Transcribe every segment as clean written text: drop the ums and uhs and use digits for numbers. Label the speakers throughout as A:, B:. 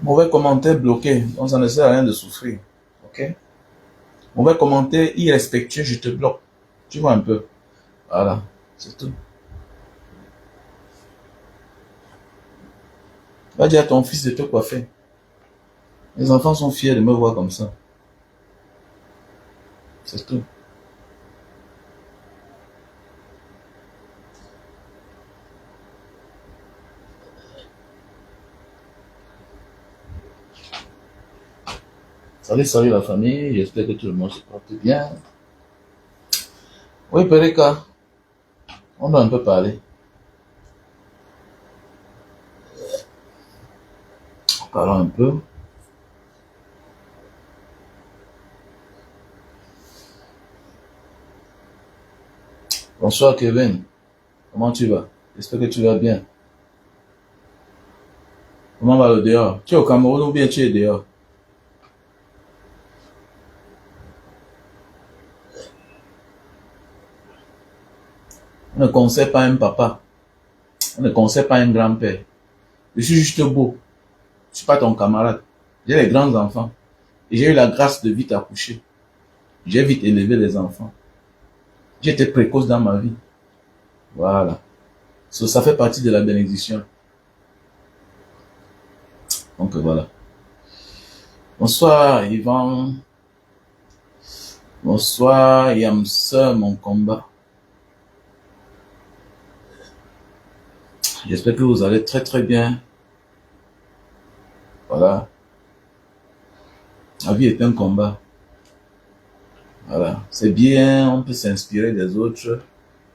A: Mauvais commentaire bloqué, donc ça ne sert à rien de souffrir. Ok? Mauvais commentaire irrespectueux, je te bloque. Tu vois un peu. Voilà, c'est tout. Va dire à ton fils de te coiffer. Les enfants sont fiers de me voir comme ça. C'est tout. Salut, salut la famille, j'espère que tout le monde se porte bien. Oui, Pereka, on doit un peu parler. Parlons un peu. Bonsoir Kevin, comment tu vas? J'espère que tu vas bien. Comment va le dehors? Tu es au Cameroun ou bien tu es dehors? On ne conseille pas un papa, on ne conseille pas un grand-père. Je suis juste beau, je ne suis pas ton camarade. J'ai les grands enfants et j'ai eu la grâce de vite accoucher. J'ai vite élevé les enfants. J'étais précoce dans ma vie. Voilà. Ça fait partie de la bénédiction. Donc voilà. Bonsoir Yvan. Bonsoir Yamsa, mon combat. J'espère que vous allez très très bien. Voilà. La vie est un combat. Voilà. C'est bien, on peut s'inspirer des autres,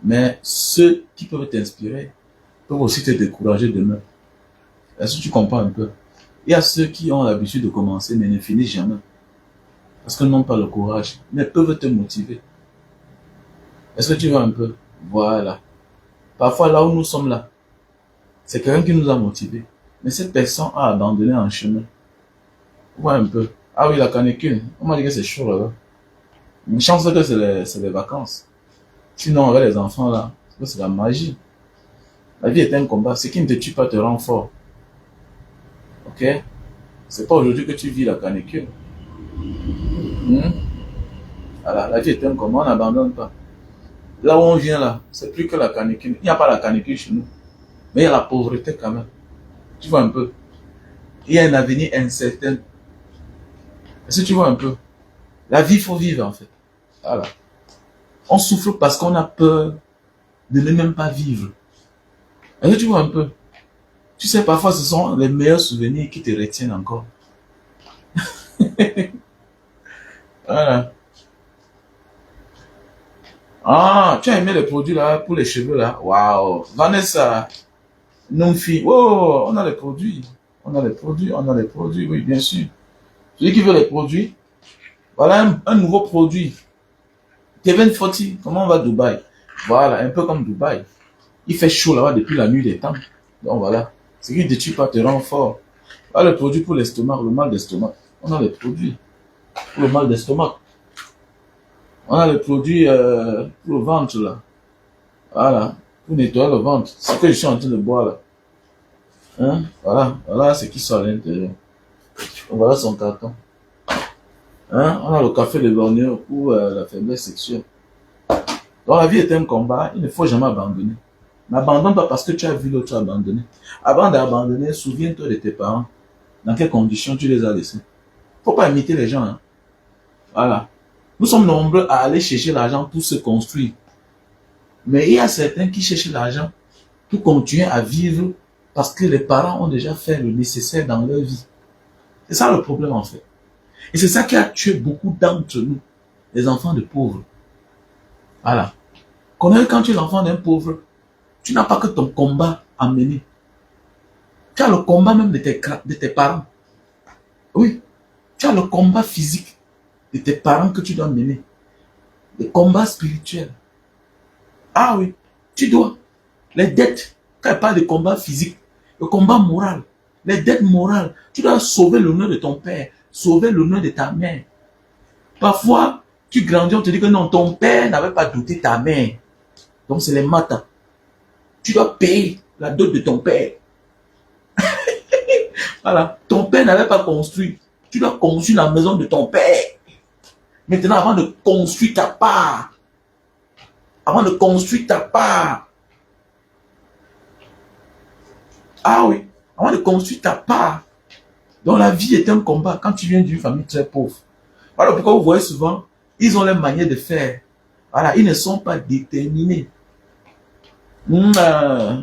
A: mais ceux qui peuvent t'inspirer peuvent aussi te décourager demain. Est-ce que tu comprends un peu? Il y a ceux qui ont l'habitude de commencer mais ne finissent jamais. Parce qu'ils n'ont pas le courage, mais peuvent te motiver. Est-ce que tu vois un peu? Voilà. Parfois là où nous sommes là, c'est quelqu'un qui nous a motivés. Mais cette personne a abandonné en chemin. Vois un peu. Ah oui, la canicule. On m'a dit que c'est chaud là-bas. Une chance que c'est les vacances. Sinon, avec les enfants là, c'est la magie. La vie est un combat. Ce qui ne te tue pas te rend fort. Ok? C'est pas aujourd'hui que tu vis la canicule. Hmm? Voilà, la vie est un combat, on n'abandonne pas. Là où on vient là, c'est plus que la canicule. Il n'y a pas la canicule chez nous. Mais il y a la pauvreté quand même. Tu vois un peu? Il y a un avenir incertain. Est-ce que tu vois un peu? La vie, il faut vivre en fait. Voilà. On souffre parce qu'on a peur de ne même pas vivre. Est-ce que tu vois un peu? Tu sais, parfois, ce sont les meilleurs souvenirs qui te retiennent encore. Voilà. Ah, tu as aimé les produits là pour les cheveux là? Waouh! Vanessa, Nonfi. Oh, on a les produits. On a les produits, on a les produits, oui, bien sûr. Celui qui veut les produits, voilà un nouveau produit. Kevin Foti, comment on va à Dubaï? Voilà, un peu comme Dubaï. Il fait chaud là-bas depuis la nuit des temps. Donc voilà. Ce qui ne te tue pas te rend fort. Voilà le produit pour l'estomac, le mal d'estomac. On a les produits pour le mal d'estomac. On a les produits pour le ventre là. Voilà. Pour nettoyer le ventre. C'est ce que je suis en train de boire là. Hein? Voilà. Voilà ce qui sort à l'intérieur. Voilà son carton. Hein? On a le café de Bornéo pour la faiblesse sexuelle. Donc la vie est un combat, il ne faut jamais abandonner. N'abandonne pas parce que tu as vu l'autre abandonner. Avant d'abandonner, souviens-toi de tes parents. Dans quelles conditions tu les as laissés. Faut pas imiter les gens. Hein. Voilà. Nous sommes nombreux à aller chercher l'argent pour se construire. Mais il y a certains qui cherchent l'argent pour continuer à vivre parce que les parents ont déjà fait le nécessaire dans leur vie. C'est ça le problème en fait. Et c'est ça qui a tué beaucoup d'entre nous, les enfants de pauvres. Voilà. Quand tu es l'enfant d'un pauvre, tu n'as pas que ton combat à mener. Tu as le combat même de tes parents. Oui. Tu as le combat physique de tes parents que tu dois mener. Le combat spirituel. Ah oui. Tu dois. Les dettes. Quand il parle de combat physique, le combat moral. Les dettes morales. Tu dois sauver l'honneur de ton père. Sauver l'honneur de ta mère. Parfois, tu grandis, on te dit que non, ton père n'avait pas douté ta mère. Donc c'est les matins. Tu dois payer la dot de ton père. Voilà. Ton père n'avait pas construit. Tu dois construire la maison de ton père. Maintenant, avant de construire ta part, avant de construire ta part, ah oui, avant de construire ta part, donc la vie est un combat quand tu viens d'une famille très pauvre. Voilà pourquoi vous voyez souvent, ils ont leur manière de faire. Voilà, ils ne sont pas déterminés.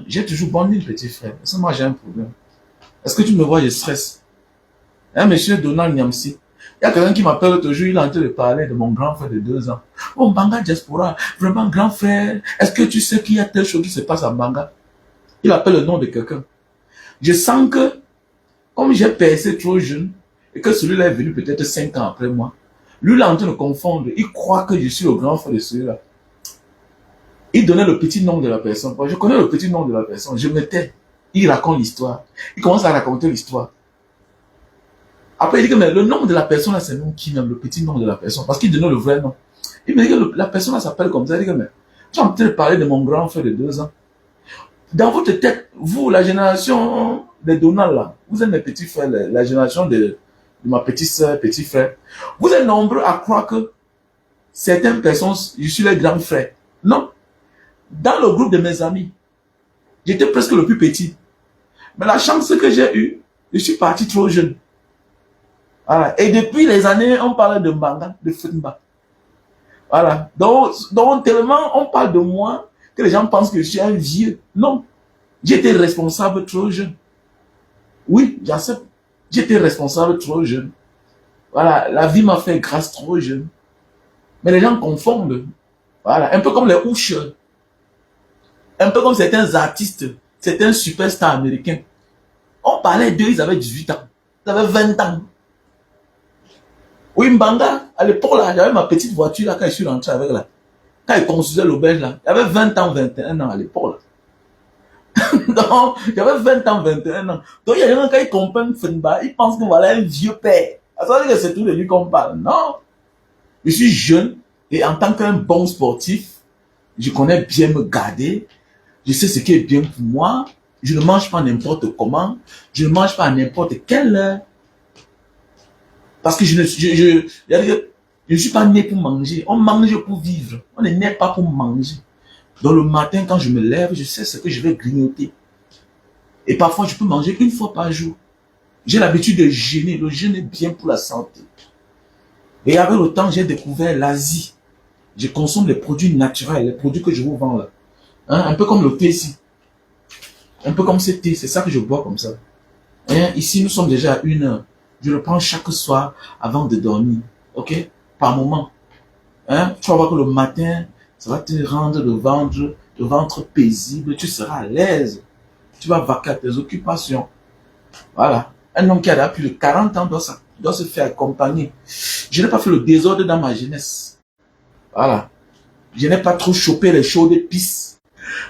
A: J'ai toujours bon nuit, petit frère. Parce que moi, j'ai un problème. Est-ce que tu me vois, je stresse? Un monsieur Donald Niamsi. Il y a quelqu'un qui m'appelle l'autre jour, il est en train de parler de mon grand frère de 2 ans. Oh, Mbanga Diaspora, vraiment grand frère. Est-ce que tu sais qu'il y a telle chose qui se passe à Mbanga? Il appelle le nom de quelqu'un. Je sens que, comme j'ai percé trop jeune, et que celui-là est venu peut-être 5 ans après moi, lui, il est en train de confondre. Il croit que je suis le grand frère de celui-là. Il donnait le petit nom de la personne. Je connais le petit nom de la personne. Je me tais. Il raconte l'histoire. Il commence à raconter l'histoire. Après, il dit que mais le nom de la personne, là, c'est le nom qui même, le petit nom de la personne. Parce qu'il donnait le vrai nom. Il me dit que la personne, là, s'appelle comme ça. Il dit que mais, tu es en train de parler de mon grand frère de 2 ans. Dans votre tête, vous, la génération des Donald, là, vous êtes mes petits frères, la génération de ma petite soeur, petit frère. Vous êtes nombreux à croire que certaines personnes, je suis les grands frères. Non. Dans le groupe de mes amis, j'étais presque le plus petit. Mais la chance que j'ai eue, je suis parti trop jeune. Voilà. Et depuis les années, on parle de Mbanga, de Funba. Voilà. Donc, tellement on parle de moi que les gens pensent que je suis un vieux. Non. J'étais responsable trop jeune. Oui, j'accepte. J'étais responsable trop jeune. Voilà. La vie m'a fait grâce trop jeune. Mais les gens confondent. Voilà. Un peu comme les Ouches. Un peu comme certains artistes, certains superstars américains. On parlait d'eux, ils avaient 18 ans. Ils avaient 20 ans. Oui, Mbanga, à l'époque là, j'avais ma petite voiture là, quand je suis rentré avec là. Quand il construisait l'auberge là, j'avais 20 ans, 21 ans à l'époque là. Donc, j'avais 20 ans, 21 ans. Donc, il y a des gens, quand ils comprennent Funba, ils pensent que voilà un vieux père. Ça veut dire que c'est tout de lui qu'on parle. Non. Je suis jeune et en tant qu'un bon sportif, je connais bien me garder. Je sais ce qui est bien pour moi. Je ne mange pas n'importe comment. Je ne mange pas à n'importe quelle heure. Parce que je ne suis pas né pour manger. On mange pour vivre. On ne naît pas pour manger. Donc le matin, quand je me lève, je sais ce que je vais grignoter. Et parfois, je peux manger 1 fois par jour. J'ai l'habitude de jeûner. Le jeûne est bien pour la santé. Et avec le temps, j'ai découvert l'Asie. Je consomme les produits naturels, les produits que je vous vends là. Hein? Un peu comme le thé ici. Un peu comme ce thé, c'est ça que je bois comme ça. Hein? Ici, nous sommes déjà à 1 heure. Je le prends chaque soir avant de dormir. Ok? Par moment. Hein? Tu vas voir que le matin, ça va te rendre le ventre paisible. Tu seras à l'aise. Tu vas vaquer à tes occupations. Voilà. Un homme qui a plus de 40 ans doit se faire accompagner. Je n'ai pas fait le désordre dans ma jeunesse. Voilà. Je n'ai pas trop chopé les chaudes pistes.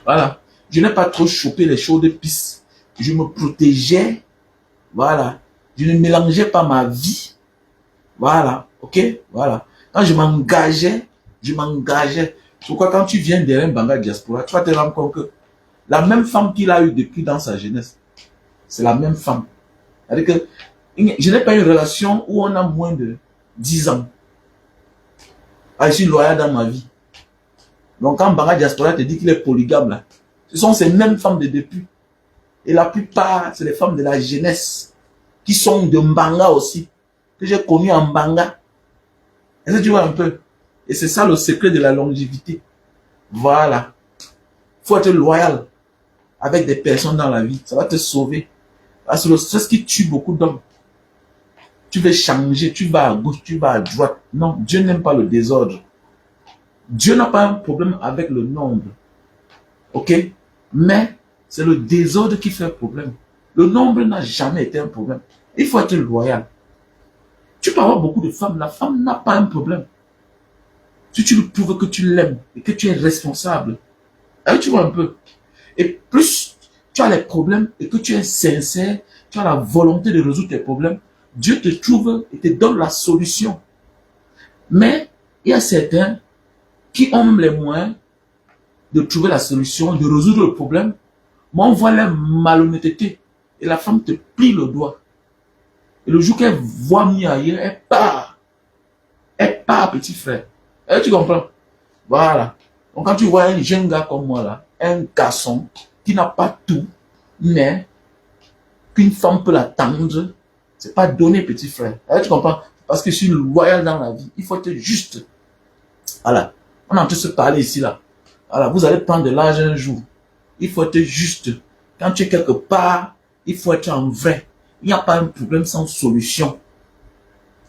A: Voilà. Je n'ai pas trop chopé les chaudes pistes. Je me protégeais. Voilà. Je ne mélangeais pas ma vie. Voilà. Ok? Voilà. Quand je m'engageais. Pourquoi quand tu viens derrière Mbanga Diaspora, tu vas te rendre compte que la même femme qu'il a eue depuis dans sa jeunesse, c'est la même femme. C'est-à-dire que je n'ai pas une relation où on a moins de 10 ans. Ah, je suis loyal dans ma vie. Donc quand Mbanga Diaspora te dit qu'il est polygame, là, ce sont ces mêmes femmes de depuis. Et la plupart, c'est les femmes de la jeunesse qui sont de Mbanga aussi, que j'ai connues en Mbanga. Est-ce que tu vois un peu? Et c'est ça le secret de la longévité. Voilà. Il faut être loyal avec des personnes dans la vie. Ça va te sauver. C'est le stress qui tue beaucoup d'hommes. Tu veux changer, tu vas à gauche, tu vas à droite. Non, Dieu n'aime pas le désordre. Dieu n'a pas un problème avec le nombre. Ok? Mais c'est le désordre qui fait problème. Le nombre n'a jamais été un problème. Il faut être loyal. Tu peux avoir beaucoup de femmes. La femme n'a pas un problème. Si tu lui prouves que tu l'aimes et que tu es responsable. Alors, tu vois un peu. Et plus tu as les problèmes et que tu es sincère, tu as la volonté de résoudre tes problèmes, Dieu te trouve et te donne la solution. Mais il y a certains qui ont même les moyens de trouver la solution, de résoudre le problème, mais on voit leur malhonnêteté et la femme te plie le doigt. Et le jour qu'elle voit mieux ailleurs, elle part. Elle part, petit frère. Tu comprends? Voilà. Donc quand tu vois un jeune gars comme moi là, un garçon qui n'a pas tout, mais qu'une femme peut l'attendre, c'est pas donné, petit frère. Tu comprends? Parce que je suis loyal dans la vie. Il faut être juste. Voilà. On est en train de se parler ici là. Voilà. Vous allez prendre de l'argent un jour. Il faut être juste. Quand tu es quelque part, il faut être en vrai. Il n'y a pas un problème sans solution.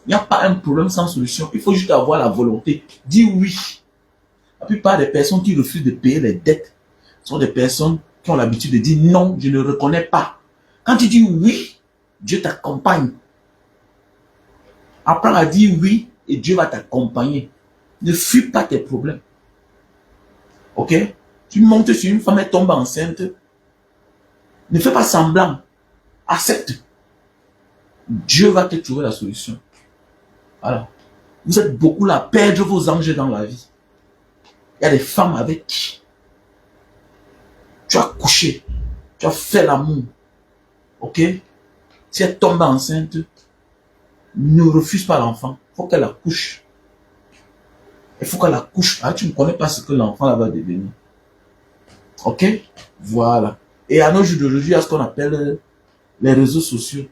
A: Il n'y a pas un problème sans solution. Il faut juste avoir la volonté. Dis oui. La plupart des personnes qui refusent de payer les dettes sont des personnes qui ont l'habitude de dire non, je ne reconnais pas. Quand tu dis oui, Dieu t'accompagne. Apprends à dire oui et Dieu va t'accompagner. Ne fuis pas tes problèmes. Ok? Tu montes sur une femme, elle tombe enceinte. Ne fais pas semblant. Accepte. Dieu va te trouver la solution. Voilà. Vous êtes beaucoup là à perdre vos anges dans la vie. Il y a des femmes avec qui tu as couché, tu as fait l'amour. Ok? Si elle tombe enceinte, ne refuse pas l'enfant. Il faut qu'elle accouche. Il faut qu'elle accouche. Ah, tu ne connais pas ce que l'enfant va devenir. Ok? Voilà. Et à nos jours d'aujourd'hui, il y a ce qu'on appelle les réseaux sociaux.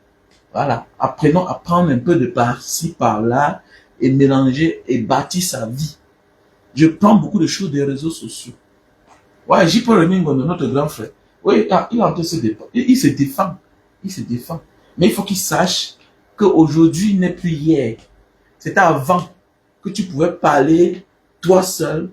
A: Voilà. Apprenons à prendre un peu de par-ci, par-là, et mélanger et bâtir sa vie. Je prends beaucoup de choses des réseaux sociaux. Ouais, J. Paul Remingo, notre grand frère. Oui, il est en train de se défendre. Il se défend. Il se défend. Mais il faut qu'il sache qu'aujourd'hui n'est plus hier. C'était avant que tu pouvais parler toi seul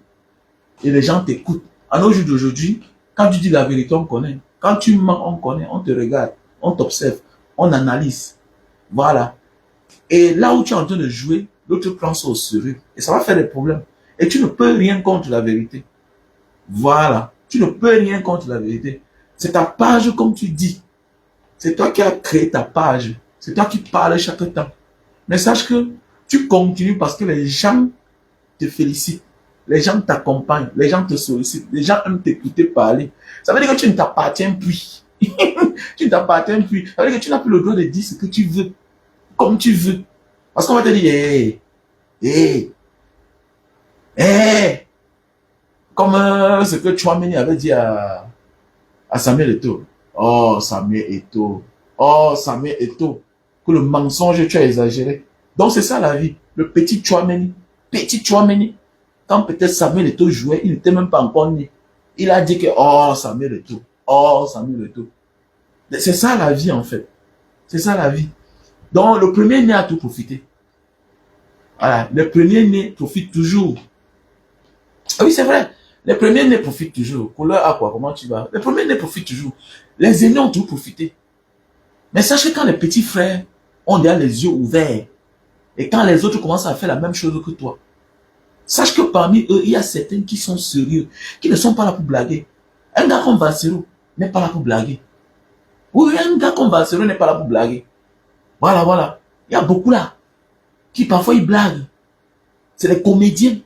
A: et les gens t'écoutent. À nos jours d'aujourd'hui, quand tu dis la vérité, on connaît. Quand tu mens, on connaît. On te regarde. On t'observe. On analyse. Voilà. Et là où tu es en train de jouer, l'autre prend ça au sérieux. Et ça va faire des problèmes. Et tu ne peux rien contre la vérité. Voilà. Tu ne peux rien contre la vérité. C'est ta page comme tu dis. C'est toi qui as créé ta page. C'est toi qui parles chaque temps. Mais sache que tu continues parce que les gens te félicitent. Les gens t'accompagnent. Les gens te sollicitent. Les gens aiment t'écouter parler. Ça veut dire que tu ne t'appartiens plus. Tu ne t'appartiens plus. Ça veut dire que tu n'as plus le droit de dire ce que tu veux. Comme tu veux. Parce qu'on va te dire, comme ce que Chouameni avait dit à Samuel Eto'o. Oh, Samuel Eto'o. Oh, Samuel Eto'o. Que le mensonge, tu as exagéré. Donc, c'est ça la vie. Le petit Chouameni. Petit Chouameni. Quand peut-être Samuel Eto'o jouait, il n'était même pas encore né. Il a dit que, oh, Samuel Eto'o. Oh, Samuel Eto'o. C'est ça la vie, en fait. C'est ça la vie. Donc, le premier-né a tout profité. Voilà. Le premier-né profite toujours. Ah oui, c'est vrai. Les premiers-nés profitent toujours. Couleur à quoi? Comment tu vas? Les premiers-nés profitent toujours. Les aînés ont tout profité. Mais sache que quand les petits frères ont déjà les yeux ouverts, et quand les autres commencent à faire la même chose que toi, sache que parmi eux, il y a certains qui sont sérieux, qui ne sont pas là pour blaguer. Un gars comme Valsero n'est pas là pour blaguer. Oui, un gars comme Valsero n'est pas là pour blaguer. Voilà, voilà. Il y a beaucoup là, qui parfois ils blaguent. C'est les comédiens.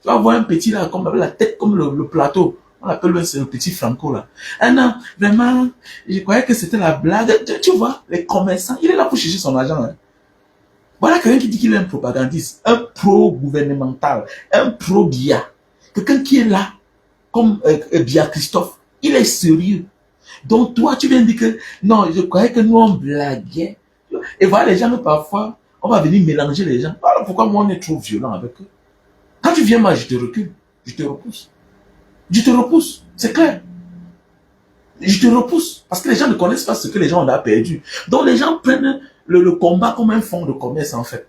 A: Tu vas voir un petit là, comme avec la tête comme le plateau. On l'appelle le petit Franco là. Ah non, vraiment, je croyais que c'était la blague. Tu vois, les commerçants, il est là pour chercher son argent. Hein. Voilà quelqu'un qui dit qu'il est un propagandiste, un pro-gouvernemental, un pro-BIA. Quelqu'un qui est là, comme BIA Christophe, il est sérieux. Donc toi, tu viens dire que, non, je croyais que nous on blaguait. Et voilà les gens, parfois, on va venir mélanger les gens. Voilà pourquoi moi on est trop violent avec eux. Quand tu viens moi, je te recule, je te repousse. Je te repousse, c'est clair. Je te repousse, parce que les gens ne connaissent pas ce que les gens ont perdu. Donc les gens prennent le combat comme un fonds de commerce en fait.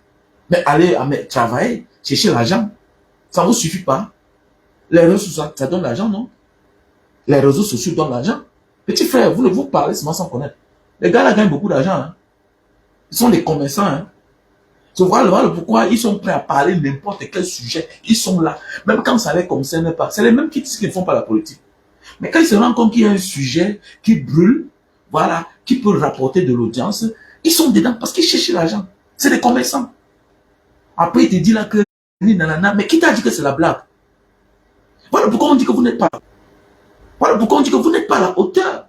A: Mais allez travailler, chercher l'argent, ça ne vous suffit pas. Les réseaux sociaux, ça donne l'argent, non? Les réseaux sociaux donnent l'argent. Petit frère, vous ne vous parlez seulement sans connaître. Les gars là gagnent beaucoup d'argent. Hein. Ils sont des commerçants. Hein. Tu vois pourquoi ils sont prêts à parler de n'importe quel sujet. Ils sont là. Même quand ça les concerne pas. C'est les mêmes qui disent qu'ils ne font pas la politique. Mais quand ils se rendent compte qu'il y a un sujet qui brûle, voilà, qui peut rapporter de l'audience, ils sont dedans parce qu'ils cherchent l'argent. C'est des commerçants. Après, il te dit là que, nanana, mais qui t'a dit que c'est la blague? Voilà pourquoi on dit que vous n'êtes pas là. Voilà pourquoi on dit que vous n'êtes pas à la hauteur.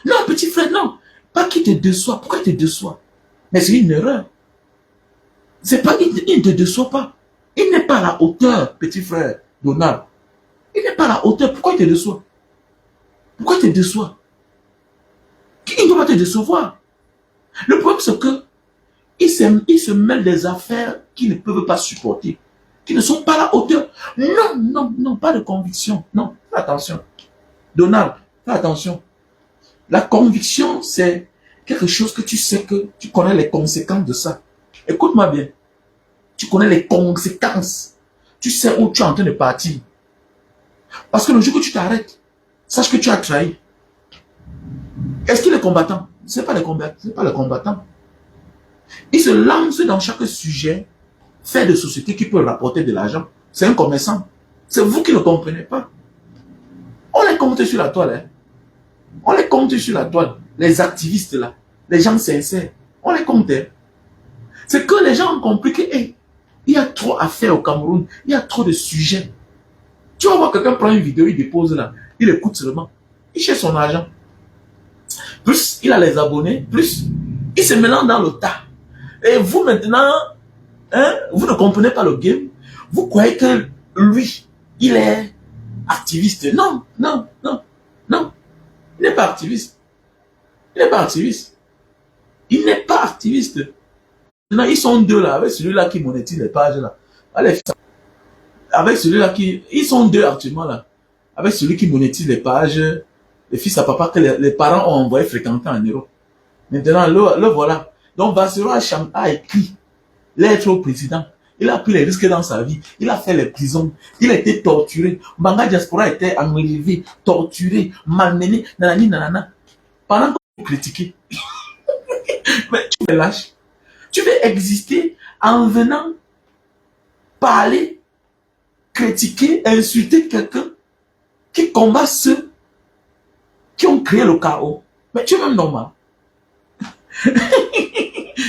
A: Non, petit frère, non. Pas qu'il te déçoit. Pourquoi il te déçoit? Mais c'est une erreur. C'est pas, il ne te déçoit pas. Il n'est pas à la hauteur, petit frère Donald. Il n'est pas à la hauteur. Pourquoi il te déçoit? Pourquoi il te déçoit? Il ne doit pas te décevoir. Le problème, c'est que il se mêle des affaires qu'ils ne peuvent pas supporter, qui ne sont pas à la hauteur. Non, non, non, pas de conviction. Non, fais attention. Donald, fais attention. La conviction, c'est quelque chose que tu sais que tu connais les conséquences de ça. Écoute-moi bien. Tu connais les conséquences. Tu sais où tu es en train de partir. Parce que le jour que tu t'arrêtes, sache que tu as trahi. Est-ce qu'il est combattant? Ce n'est pas le combattant. C'est pas le combattant. Il se lance dans chaque sujet, fait de société qui peut rapporter de l'argent. C'est un commerçant. C'est vous qui ne comprenez pas. On les compte sur la toile. Hein. On les compte sur la toile. Les activistes là, les gens sincères, on les compte. Hein. C'est que les gens ont compris que hey, il y a trop à faire au Cameroun. Il y a trop de sujets. Tu vas voir quelqu'un prend une vidéo, il dépose là. Il écoute seulement. Il cherche son argent. Plus il a les abonnés, plus il se mélange dans le tas. Et vous maintenant, hein, vous ne comprenez pas le game. Vous croyez que lui, il est activiste. Non, non, non, non. Il n'est pas activiste. Il n'est pas activiste. Il n'est pas activiste. Maintenant, ils sont deux là, avec celui-là qui monétise les pages là. Allez, avec celui-là qui... Ils sont deux actuellement là. Avec celui qui monétise les pages, les fils à papa que les parents ont envoyé fréquenter en Europe. Maintenant, le voilà. Donc, Bassirou a écrit lettre au président. Il a pris les risques dans sa vie. Il a fait les prisons. Il a été torturé. Banga Diaspora était enlevé, torturé, malmené, nanani, nanana. Pendant que vous critiquez. Mais tu me lâches. Tu veux exister en venant parler, critiquer, insulter quelqu'un qui combat ceux qui ont créé le chaos. Mais tu es même normal.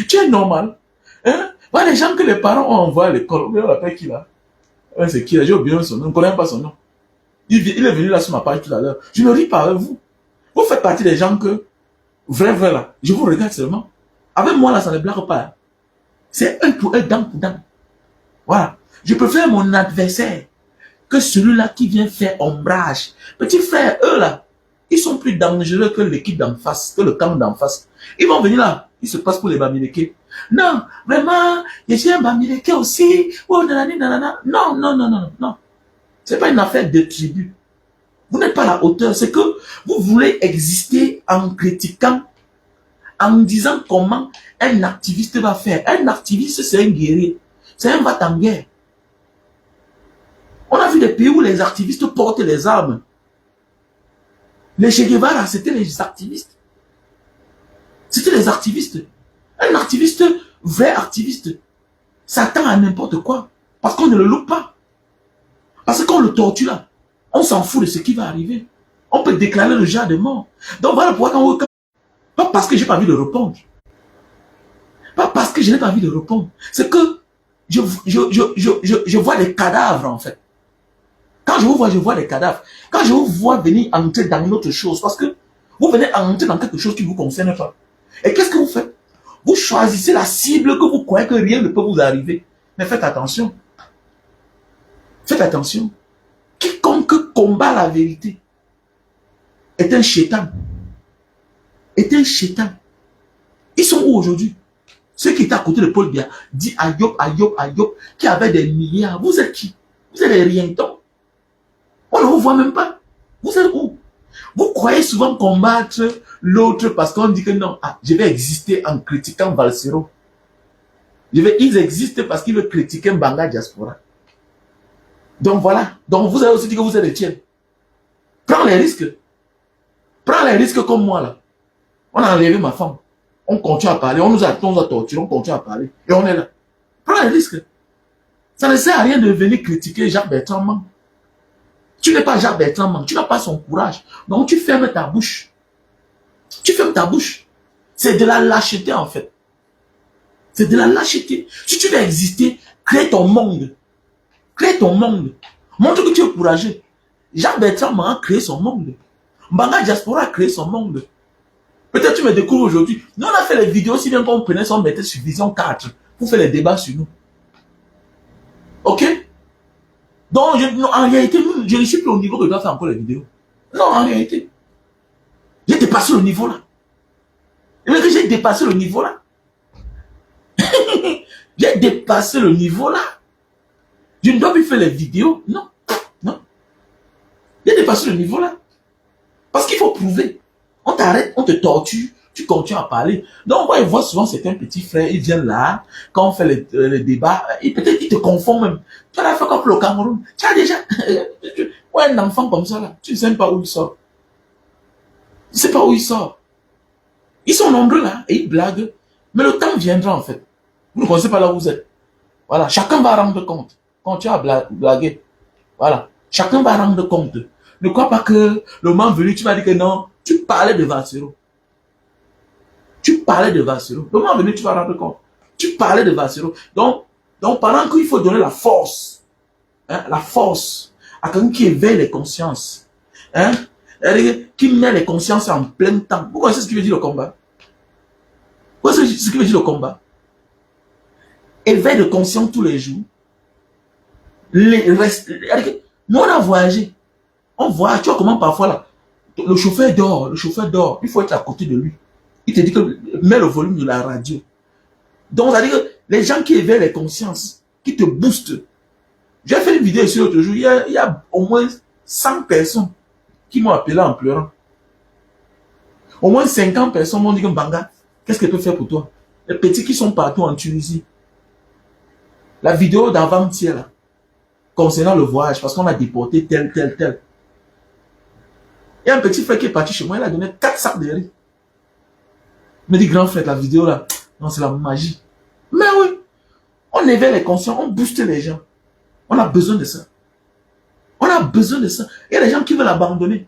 A: Tu es normal. Hein? Voilà les gens que les parents ont envoyés à l'école. On l'appelle qui là? C'est qui là? J'ai oublié son nom. Je ne connais pas son nom. Il est venu là sur ma page tout à l'heure. Je ne ris pas avec vous. Vous faites partie des gens que, vrai là, je vous regarde seulement. Avec moi là, ça ne blague pas. Hein. C'est un pour un, dent pour dent. Voilà. Je préfère mon adversaire que celui-là qui vient faire ombrage. Petit frère, eux là, ils sont plus dangereux que l'équipe d'en face, que le camp d'en face. Ils vont venir là, ils se passent pour les Bamileke. Non, vraiment, je suis un Bamileke aussi. Oh, nanani, nanana. Non, non, non, non, non. C'est pas une affaire de tribu. Vous n'êtes pas à la hauteur. C'est que vous voulez exister en critiquant, en disant comment un activiste va faire. Un activiste, c'est un guerrier. C'est un va-t-en-guerre. On a vu des pays où les activistes portent les armes. Les Che Guevara, c'était les activistes. C'était les activistes. Un activiste, vrai activiste, s'attend à n'importe quoi. Parce qu'on ne le loupe pas. Parce qu'on le torture là. On s'en fout de ce qui va arriver. On peut déclarer le genre de mort. Donc voilà pourquoi quand pas parce que j'ai pas envie de répondre. Pas parce que je n'ai pas envie de répondre. C'est que je vois des cadavres en fait. Quand je vois des cadavres. Quand je vous vois venir entrer dans une autre chose, parce que vous venez entrer dans quelque chose qui ne vous concerne pas. Et qu'est-ce que vous faites? Vous choisissez la cible que vous croyez que rien ne peut vous arriver. Mais faites attention. Faites attention. Quiconque combat la vérité est un chétan. Est un chétan. Ils sont où aujourd'hui? Ceux qui étaient à côté de Paul Biya, dit Ayop, Ayop, Ayop, qui avait des milliards. Vous êtes qui? Vous êtes des rientons. On ne vous voit même pas. Vous êtes où? Vous croyez souvent combattre l'autre parce qu'on dit que non, ah, je vais exister en critiquant Bassirou. Ils existent parce qu'ils veulent critiquer Banga Diaspora. Donc voilà. Donc vous avez aussi dit que vous êtes des tiens. Prends les risques. Prends les risques comme moi là. On a enlevé ma femme. On continue à parler. On nous a torturé. On continue à parler. Et on est là. Prends les risques. Ça ne sert à rien de venir critiquer Jacques Bertrand Mang. Tu n'es pas Jacques Bertrand Mang. Tu n'as pas son courage. Donc tu fermes ta bouche. Tu fermes ta bouche. C'est de la lâcheté en fait. C'est de la lâcheté. Si tu veux exister, crée ton monde. Crée ton monde. Montre que tu es courageux. Jacques Bertrand Mang a créé son monde. Banga Diaspora a créé son monde. Peut-être tu me découvres aujourd'hui. Nous, on a fait les vidéos si bien qu'on prenait son mettait sur Vision 4 pour faire les débats sur nous. Ok? Donc, non, en réalité, je ne suis plus au niveau que je dois faire encore les vidéos. Non, en réalité. J'ai dépassé le niveau là. J'ai dépassé le niveau là. J'ai dépassé le niveau là. Je ne dois plus faire les vidéos. Non. Non. J'ai dépassé le niveau là. Parce qu'il faut prouver. On t'arrête, on te torture, tu continues à parler. Donc, on voit souvent certains petits frères, ils viennent là, quand on fait les débats, peut-être ils te confondent même. Tu as fait comme le Cameroun. Tu as déjà... Ouais, un enfant comme ça là, tu ne sais même pas où il sort. Tu ne sais pas où il sort. Ils sont nombreux là, et ils blaguent. Mais le temps viendra en fait. Vous ne connaissez pas là où vous êtes. Voilà, chacun va rendre compte. Quand tu as blagué, voilà, chacun va rendre compte. Ne crois pas que le moment venu, tu vas dire que non, tu parlais de Vassero. Tu parlais de Vassero. Le moment venu, tu vas rendre compte. Tu parlais de Vassero. Donc pendant qu'il faut donner la force, hein, la force à quelqu'un qui éveille les consciences, hein, qui met les consciences en plein temps. Vous connaissez ce qui veut dire le combat? Vous connaissez ce qui veut dire le combat? Éveil de conscience tous les jours. Nous, on a voyagé. On voit, tu vois comment parfois là, le chauffeur dort, il faut être à côté de lui. Il te dit que mets le volume de la radio. Donc, ça veut dire que les gens qui éveillent les consciences, qui te boostent. J'ai fait une vidéo ici l'autre jour, il y a au moins 100 personnes qui m'ont appelé en pleurant. Au moins 50 personnes m'ont dit que Mbanga, qu'est-ce qu'elle peut faire pour toi? Les petits qui sont partout en Tunisie. La vidéo d'avant-hier là, concernant le voyage, parce qu'on a déporté tel. Il y a un petit frère qui est parti chez moi, il a donné 4 sacs de riz. Il me dit, grand frère, la vidéo là, non, c'est la magie. Mais oui, on éveille les consciences, on booste les gens. On a besoin de ça. On a besoin de ça. Il y a des gens qui veulent abandonner.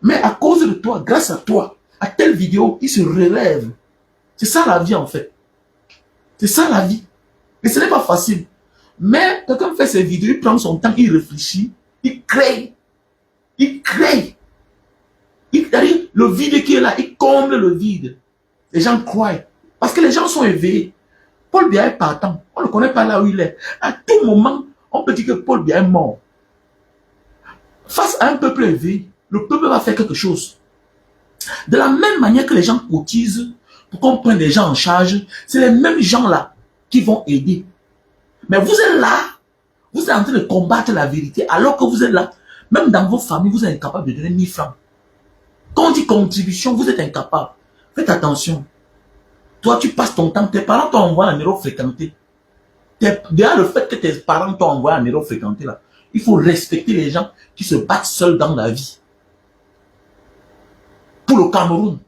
A: Mais à cause de toi, grâce à toi, à telle vidéo, ils se relèvent. C'est ça la vie en fait. C'est ça la vie. Et ce n'est pas facile. Mais quelqu'un fait ses vidéos, il prend son temps, il réfléchit, il crée. Il crée. Le vide qui est là, il comble le vide. Les gens croient. Parce que les gens sont éveillés. Paul Biya est partant. On ne connaît pas là où il est. À tout moment, on peut dire que Paul Biya est mort. Face à un peuple éveillé, le peuple va faire quelque chose. De la même manière que les gens cotisent pour qu'on prenne les gens en charge, c'est les mêmes gens-là qui vont aider. Mais vous êtes là, vous êtes en train de combattre la vérité, alors que vous êtes là, même dans vos familles, vous êtes incapable de donner 1000 francs. Quand on dit contribution, vous êtes incapable. Faites attention. Toi, tu passes ton temps, tes parents t'ont envoyé un héros fréquenté. Derrière le fait que tes parents t'ont envoyé un héros fréquenté là, il faut respecter les gens qui se battent seuls dans la vie. Pour le Cameroun.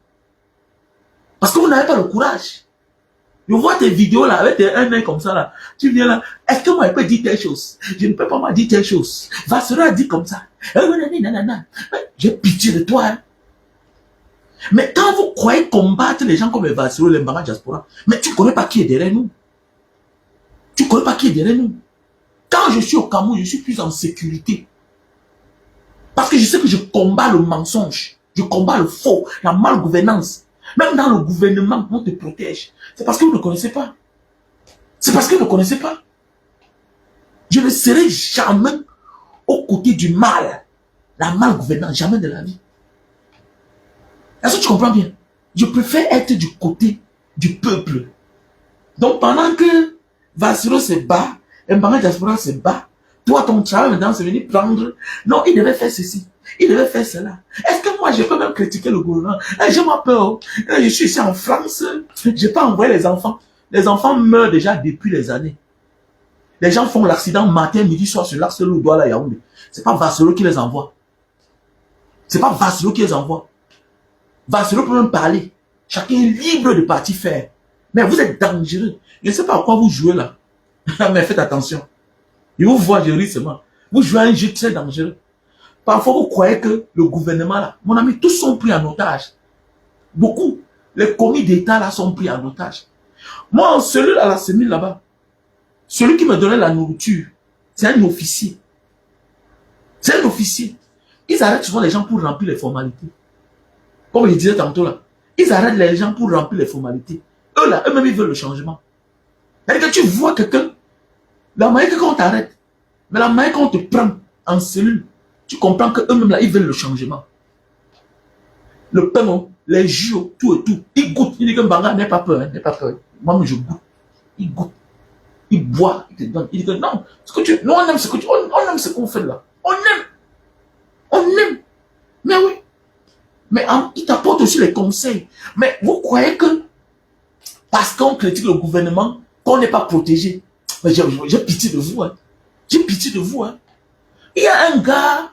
A: Parce que vous n'avez pas le courage. Je vois tes vidéos là, avec un mec comme ça là. Tu viens là, est-ce que moi je peux dire telle chose? Je ne peux pas moi dire telle chose. Vassero a dit comme ça. J'ai pitié de toi. Hein. Mais quand vous croyez combattre les gens comme les Vassero, les Mbanga Diaspora, mais tu ne connais pas qui est derrière nous. Tu ne connais pas qui est derrière nous. Quand je suis au Cameroun, je suis plus en sécurité. Parce que je sais que je combats le mensonge. Je combats le faux, la malgouvernance. Même dans le gouvernement, on te protège. C'est parce que vous ne connaissez pas. C'est parce que vous ne connaissez pas. Je ne serai jamais aux côtés du mal. La malgouvernance, jamais de la vie. Est-ce que tu comprends bien? Je préfère être du côté du peuple. Donc pendant que Vassero se bat, Mbanga Diaspora se bat, toi ton travail maintenant c'est venir prendre. Non, il devait faire ceci. Il devait faire cela. Est-ce que moi je peux même critiquer le gouvernement? J'ai ma peur. Je suis ici en France. Je n'ai pas envoyé les enfants. Les enfants meurent déjà depuis des années. Les gens font l'accident matin, midi, soir sur l'axe le doigt là, Yaoundé. C'est pas Vassero qui les envoie. C'est pas Vassero qui les envoie. Vassero peut même parler. Chacun est libre de partir faire. Mais vous êtes dangereux. Je ne sais pas à quoi vous jouez là. Mais faites attention. Je vous vois, je ris seulement. Vous jouez à un jeu très dangereux. Parfois, vous croyez que le gouvernement là, mon ami, tous sont pris en otage. Beaucoup. Les commis d'État là sont pris en otage. Moi, celui à la cellule là-bas, celui qui me donnait la nourriture, c'est un officier. C'est un officier. Ils arrêtent souvent les gens pour remplir les formalités. Comme je disais tantôt là, Ils arrêtent les gens pour remplir les formalités. Eux là, eux-mêmes ils veulent le changement. C'est-à-dire que tu vois quelqu'un, la manière qu'on t'arrête, mais la manière qu'on te prend en cellule, tu comprends qu'eux-mêmes là, ils veulent le changement. Le pain, les jus, tout et tout, ils goûtent. Ils disent que Mbanga, n'aie pas peur, n'aie pas peur. Moi, je goûte. Ils goûtent. Ils boivent, ils te donnent. Ils disent que non, ce que tu, nous on aime ce que tu, on aime ce qu'on fait là. On aime. On aime. Mais oui. Mais ils t'apportent aussi les conseils. Mais vous croyez que parce qu'on critique le gouvernement, qu'on n'est pas protégé? J'ai pitié de vous. Hein. J'ai pitié de vous. Hein. Il y a un gars,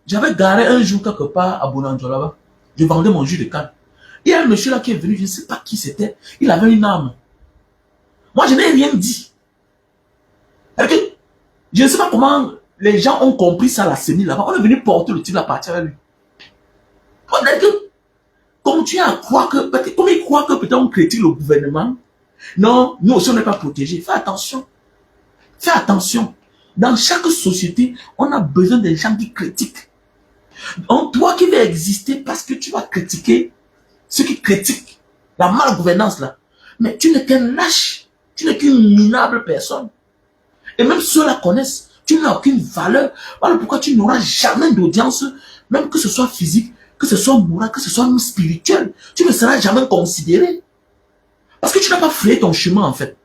A: j'avais garé un jour quelque part à Bonanjo là-bas. Je vendais mon jus de canne. Il y a un monsieur là qui est venu, je ne sais pas qui c'était. Il avait une arme. Moi, je n'ai rien dit. Je ne sais pas comment les gens ont compris ça, la CENI là-bas. On est venu porter le type à partir avec lui. Continue à croire que, comme ils croient que peut-être on critique le gouvernement, non, nous aussi on n'est pas protégés. Fais attention. Fais attention. Dans chaque société, on a besoin des gens qui critiquent. Donc toi qui veux exister parce que tu vas critiquer ceux qui critiquent la malgouvernance là. Mais tu n'es qu'un lâche. Tu n'es qu'une minable personne. Et même ceux-là connaissent. Tu n'as aucune valeur. Voilà pourquoi tu n'auras jamais d'audience, même que ce soit physique, que ce soit moral, que ce soit même spirituel. Tu ne seras jamais considéré. Parce que tu n'as pas frayé ton chemin en fait.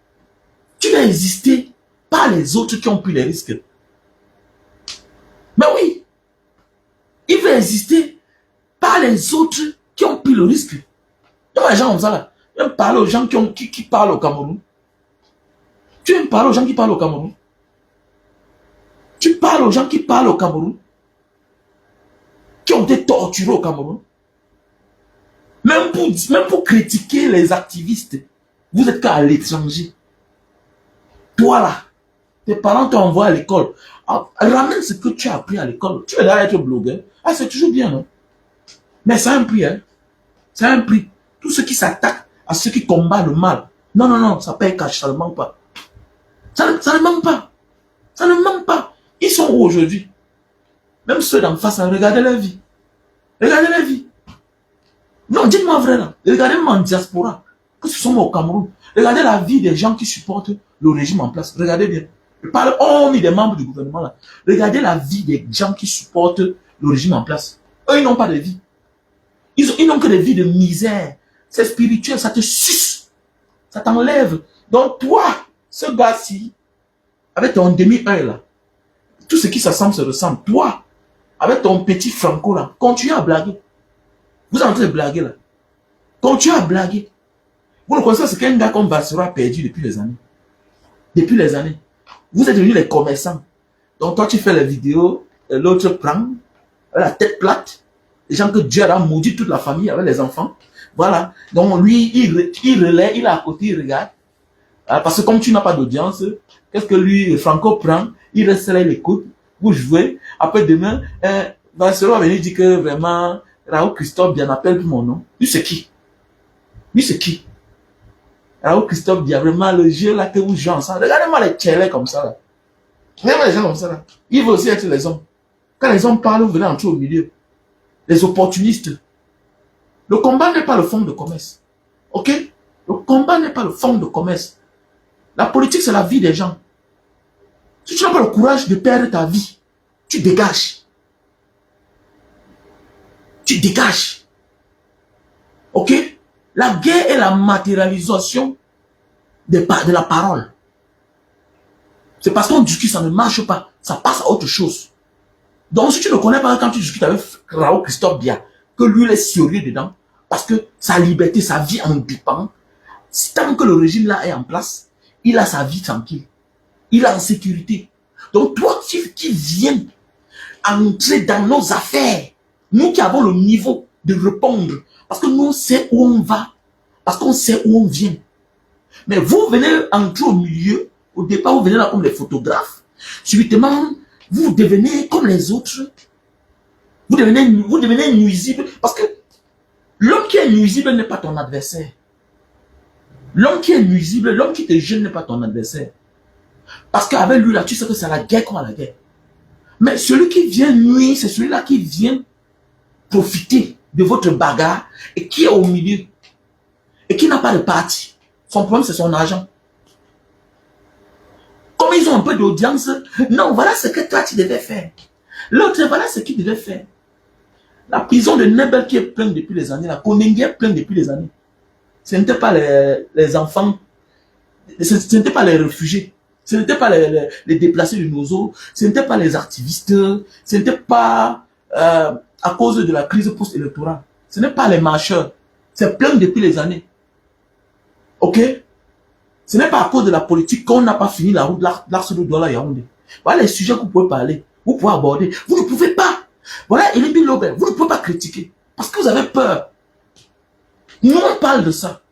A: Tu vas exister par les autres qui ont pris les risques. Mais oui, il va exister par les autres qui ont pris le risque. Il y a des gens comme ça là. Tu aimes parler aux gens qui parlent au Cameroun. Tu aimes parler aux gens qui parlent au Cameroun. Tu parles aux gens qui parlent au Cameroun. Qui ont été torturés au Cameroun. Même pour critiquer les activistes, vous êtes qu'à l'étranger. Toi là, tes parents t'ont envoyé à l'école. Ramène ce que tu as appris à l'école. Tu veux d'ailleurs être blogueur. Ah, c'est toujours bien, non? Mais ça a un prix, hein. Ça a un prix. Tous ceux qui s'attaquent à ceux qui combattent le mal. Non, non, non, ça paye cash, ça ne manque pas. Ça ne manque pas. Ça ne manque pas. Ils sont où aujourd'hui? Même ceux d'en face, regardez leur vie. Regardez leur vie. Non, dites-moi vrai là. Regardez-moi en diaspora. Que ce soit au Cameroun. Regardez la vie des gens qui supportent le régime en place. Regardez bien. Je parle hormis des membres du gouvernement là. Regardez la vie des gens qui supportent le régime en place. Eux, ils n'ont pas de vie. Ils n'ont que des vies de misère. C'est spirituel, ça te suce. Ça t'enlève. Donc toi, ce gars-ci, avec ton demi-œil là, tout ce qui s'assemble se ressemble. Toi, avec ton petit Franco là, continue à blaguer. Vous êtes en train de blaguer là. Continue à blaguer. Vous le connaissez, c'est qu'un gars comme Bassero a perdu depuis les années. Depuis les années. Vous êtes devenus les commerçants. Donc toi, tu fais les vidéos, l'autre prend, avec la tête plate. Les gens que Dieu a maudit toute la famille avec les enfants. Voilà. Donc lui, il relaie, il est à côté, il regarde. Parce que comme tu n'as pas d'audience, qu'est-ce que lui, Franco prend? Il reste là, il écoute. Vous jouez. Après demain, Bassero va venir dire que vraiment, Raoul Christophe bien appelle pour mon nom. Lui, c'est qui? Lui, c'est qui? Raoul Christophe dit vraiment le jeu là que vous jouez ensemble. Regardez-moi les tchèlés comme ça là. Regardez-moi les gens comme ça là. Ils veulent aussi être les hommes. Quand les hommes parlent, vous venez entrer au milieu. Les opportunistes. Le combat n'est pas le fond de commerce. Ok? Le combat n'est pas le fond de commerce. La politique, c'est la vie des gens. Si tu n'as pas le courage de perdre ta vie, tu dégages. Tu dégages. Ok? La guerre est la matérialisation de la parole. C'est parce qu'on discute, ça ne marche pas. Ça passe à autre chose. Donc, si tu ne connais pas quand tu discutes avec Raoul Christophe Bia, que lui, il est sérieux dedans, parce que sa liberté, sa vie en dépend. Tant que le régime là est en place, il a sa vie tranquille. Il est en sécurité. Donc, toi qui viens entrer dans nos affaires, nous qui avons le niveau de répondre, parce que nous, on sait où on va, parce qu'on sait où on vient. Mais vous venez entrer au milieu, au départ, vous venez là comme les photographes, subitement, vous devenez comme les autres, vous devenez nuisible, parce que l'homme qui est nuisible n'est pas ton adversaire. L'homme qui est nuisible, l'homme qui te gêne n'est pas ton adversaire. Parce qu'avec lui là, tu sais que c'est la guerre contre la guerre. Mais celui qui vient nuire, c'est celui-là qui vient profiter de votre bagarre et qui est au milieu. et qui n'a pas de parti. Son problème, c'est son argent. Comme ils ont un peu d'audience, non, voilà ce que toi tu devais faire. L'autre, voilà ce qu'il devait faire. La prison de Nebel qui est pleine depuis les années, la Koningé est pleine depuis les années. Ce n'était pas les enfants, ce n'était pas les réfugiés, ce n'était pas les déplacés du Nozo, ce n'était pas les activistes, ce n'était pas à cause de la crise post-électorale, ce n'est pas les marcheurs, c'est plein depuis les années. Ok? Ce n'est pas à cause de la politique qu'on n'a pas fini la route l'Arc de Douala Yaoundé. Voilà les sujets que vous pouvez parler, vous pouvez aborder. Vous ne pouvez pas. Voilà Elie Lobel, vous ne pouvez pas critiquer. Parce que vous avez peur. Nous, on parle de ça.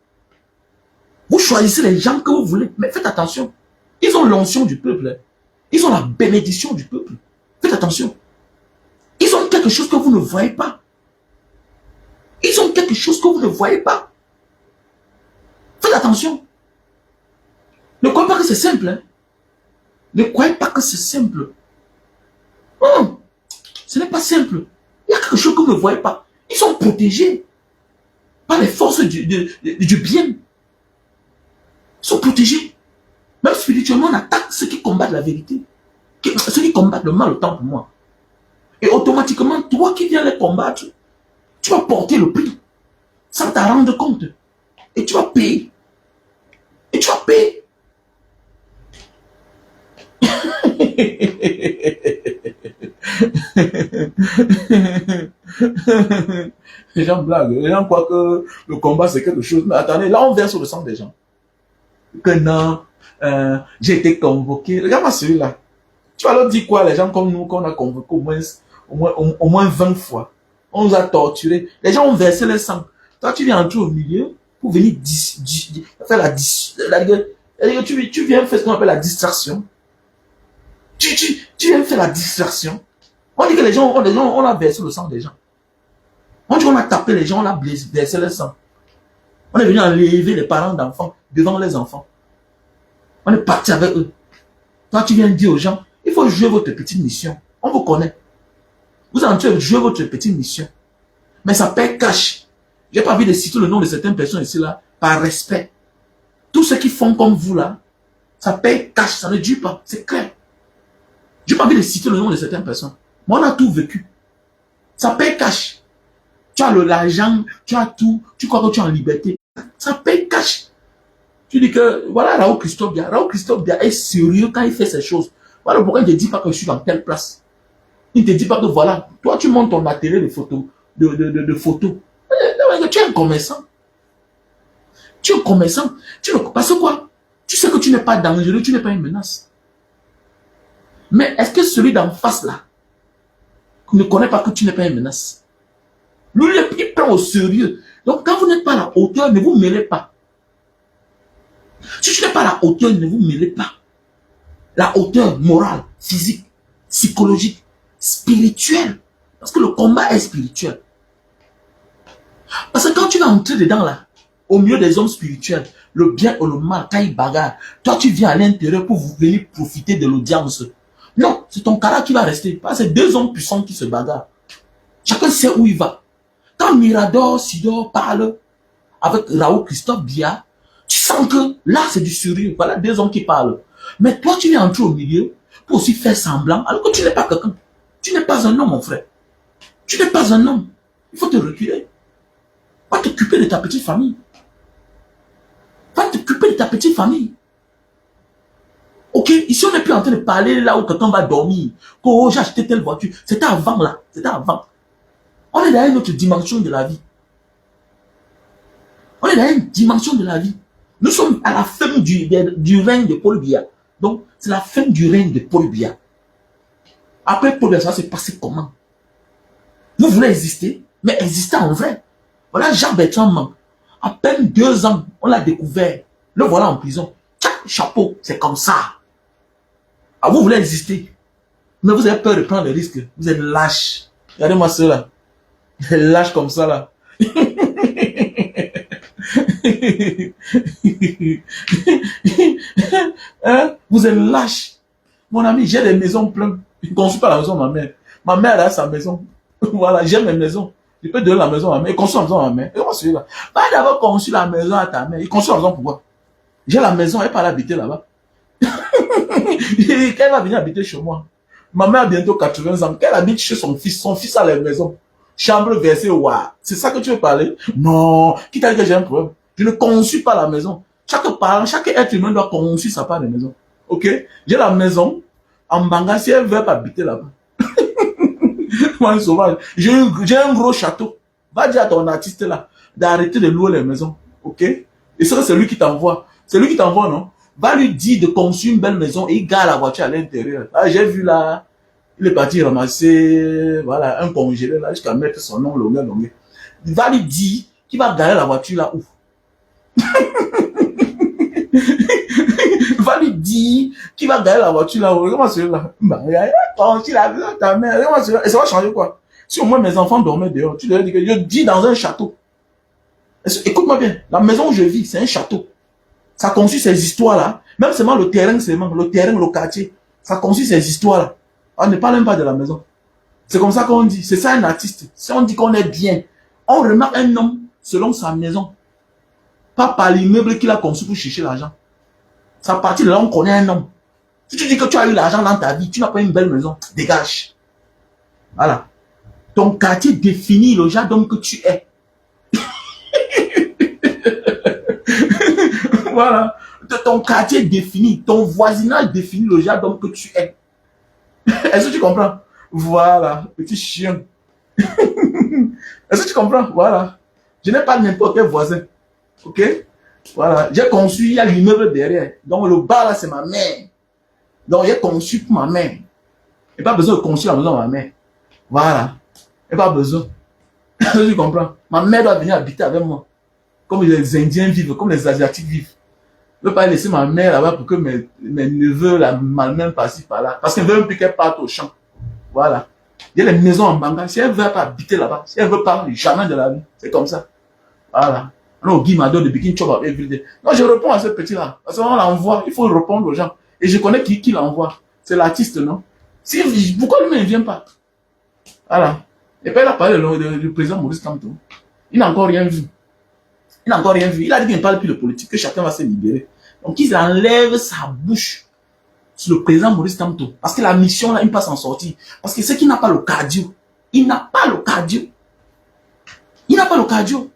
A: Vous choisissez les gens que vous voulez. Mais faites attention. Ils ont l'onction du peuple. Hein. Ils ont la bénédiction du peuple. Faites attention. Ils ont quelque chose que vous ne voyez pas. Ils ont quelque chose que vous ne voyez pas. Faites attention. Ne croyez pas que c'est simple. Hein. Ne croyez pas que c'est simple. Non, ce n'est pas simple. Il y a quelque chose que vous ne voyez pas. Ils sont protégés par les forces du bien. Ils sont protégés. Même spirituellement, on attaque ceux qui combattent la vérité. Ceux qui combattent le mal, autant pour moi. Et automatiquement, toi qui viens les combattre, tu vas porter le prix. Sans t'en rendre compte. Et tu vas payer. Et tu vas payer. Les gens blaguent. Les gens croient que le combat c'est quelque chose. Mais attendez, là on verse sur le sang des gens. Que non, j'ai été convoqué. Regarde-moi celui-là. Tu vas leur dire quoi, les gens comme nous, qu'on a convoqué au moins 20 fois. On nous a torturés. Les gens ont versé le sang. Toi, tu viens entrer au milieu pour venir faire tu viens faire ce qu'on appelle la distraction. Tu viens faire la distraction. On dit que les gens, on a versé le sang des gens. On dit qu'on a tapé les gens, on a versé le sang. On est venu enlever les parents d'enfants devant les enfants. On est parti avec eux. Toi, tu viens dire aux gens, il faut jouer votre petite mission. On vous connaît. Vous êtes en train de jouer votre petite mission. Mais ça paye cash. J'ai pas envie de citer le nom de certaines personnes ici là, par respect. Tous ceux qui font comme vous là, ça paye cash, ça ne dure pas, c'est clair. J'ai pas envie de citer le nom de certaines personnes. Mais on a tout vécu. Ça paye cash. Tu as l'argent, tu as tout, tu crois que tu es en liberté. Ça paye cash. Tu dis que, voilà Raoul Christophe Dia. Raoul Christophe Dia est sérieux quand il fait ces choses. Voilà pourquoi il ne te dit pas que je suis dans telle place. Il ne te dit pas que voilà, toi tu montes ton matériel de photos. De photos. Tu es un commerçant. Tu es un commerçant. Parce que quoi? Tu sais que tu n'es pas dangereux, tu n'es pas une menace. Mais est-ce que celui d'en face là ne connaît pas que tu n'es pas une menace? Lui, il prend au sérieux. Donc quand vous n'êtes pas à la hauteur, ne vous mêlez pas. Si tu n'es pas à la hauteur, ne vous mêlez pas. La hauteur morale, physique, psychologique, spirituelle. Parce que le combat est spirituel. Parce que quand tu vas entrer dedans là, au milieu des hommes spirituels, le bien ou le mal, quand ils bagarrent, toi tu viens à l'intérieur pour venir profiter de l'audience. Non, c'est ton caractère qui va rester. Parce que c'est deux hommes puissants qui se bagarrent. Chacun sait où il va. Quand Mirador, Sidor parle avec Raoul Christophe Dia, tu sens que là c'est du sérieux. Voilà deux hommes qui parlent. Mais toi tu viens entrer au milieu pour aussi faire semblant, alors que tu n'es pas quelqu'un. Tu n'es pas un homme, mon frère. Tu n'es pas un homme. Il faut te reculer. Va t'occuper de ta petite famille. Va t'occuper de ta petite famille. Ok, ici on n'est plus en train de parler là où quelqu'un va dormir. Oh, j'ai acheté telle voiture. C'était avant là. C'était avant. On est dans une autre dimension de la vie. On est dans une dimension de la vie. Nous sommes à la fin du règne de Paul Biya. Donc, c'est la fin du règne de Paul Biya. Après Paul Biya, ça va se passer comment? Vous voulez exister, mais exister en vrai. Voilà Jean-Bertrand Mang. À peine 2 ans, on l'a découvert. Le voilà en prison. Tchac, chapeau, c'est comme ça. Ah, vous voulez exister, mais vous avez peur de prendre le risque. Vous êtes lâche. Regardez-moi cela. Lâche comme ça là. Hein? Vous êtes lâche. Mon ami, j'ai des maisons pleines. Je ne construis pas la maison de ma mère. Ma mère a sa maison. Voilà, j'ai mes maisons. Je peux donner la maison à ma mère. Il construit la maison à ma mère. Et moi, celui-là. Va d'abord construire la maison à ta mère. Il construit la maison pourquoi? J'ai la maison, elle peut aller habiter là-bas. Qu'elle va venir habiter chez moi. Ma mère a bientôt 80 ans. Qu'elle habite chez son fils. Son fils a la maison. Chambre versée, waouh. C'est ça que tu veux parler? Non. Qui t'a dit que j'ai un problème? Je ne conçus pas la maison. Chaque parent, chaque être humain doit conçu sa part de maison. Ok? J'ai la maison. En Banga, si elle veut pas habiter là-bas. Moi, un sauvage. J'ai un gros château. Va dire à ton artiste là d'arrêter de louer les maisons. Ok? Et ça, c'est lui qui t'envoie. C'est lui qui t'envoie, non? Va lui dire de construire une belle maison et il gare la voiture à l'intérieur. Ah, j'ai vu là, il est parti ramasser, voilà, un congelé là, jusqu'à mettre son nom, longueur. Va lui dire qu'il va garer la voiture là où? Va lui dire qu'il va garer la voiture là où? Comment c'est là? Bah, quand tu l'as vu, ta mère, comment c'est là? Et ça va changer quoi? Si au moins mes enfants dormaient dehors, tu leur dis que je dis dans un château. Écoute-moi bien, la maison où je vis, c'est un château. Ça construit ces histoires-là. Même seulement le terrain, le quartier. Ça construit ces histoires-là. On ne parle même pas de la maison. C'est comme ça qu'on dit. C'est ça un artiste. Si on dit qu'on est bien, on remarque un homme selon sa maison. Pas par l'immeuble qu'il a construit pour chercher l'argent. C'est à partir de là on connaît un homme. Si tu dis que tu as eu l'argent dans ta vie, tu n'as pas une belle maison, dégage. Voilà. Ton quartier définit le genre d'homme que tu es. Voilà. Ton quartier définit, ton voisinage définit le genre d'homme que tu es. Est-ce que tu comprends? Voilà, petit chien. Est-ce que tu comprends? Voilà. Je n'ai pas n'importe quel voisin. Ok? Voilà. J'ai conçu, il y a l'immeuble derrière. Donc le bar là, c'est ma mère. Donc j'ai conçu pour ma mère. Il n'y a pas besoin de construire la maison de ma mère. Voilà. Il n'y a pas besoin. Est-ce que tu comprends? Ma mère doit venir habiter avec moi. Comme les Indiens vivent, comme les Asiatiques vivent. Je ne veux pas laisser ma mère là-bas pour que mes neveux la malmènent par-ci par-là. Parce qu'elle veut plus qu'elle parte au champ. Voilà. Il y a les maisons en Banga. Si elle veut pas habiter là-bas, si elle veut pas, jamais de la vie. C'est comme ça. Voilà. Alors, Guy m'a donné de Bikin Chop everyday. Non, je réponds à ce petit-là. Parce qu'on l'envoie. Il faut répondre aux gens. Et je connais qui l'envoie. C'est l'artiste, non? Pourquoi lui-même ne vient pas? Voilà. Et puis, il a parlé du président Maurice Kamto. Il n'a encore rien vu. Il n'a encore rien vu. Il a dit qu'il ne parle plus de politique, que chacun va se libérer. Donc, ils enlèvent sa bouche sur le président Maurice Kamto. Parce que la mission, là, il ne peut pas s'en sortir. Parce que c'est qu'il n'a pas le cardio. Il n'a pas le cardio. Il n'a pas le cardio.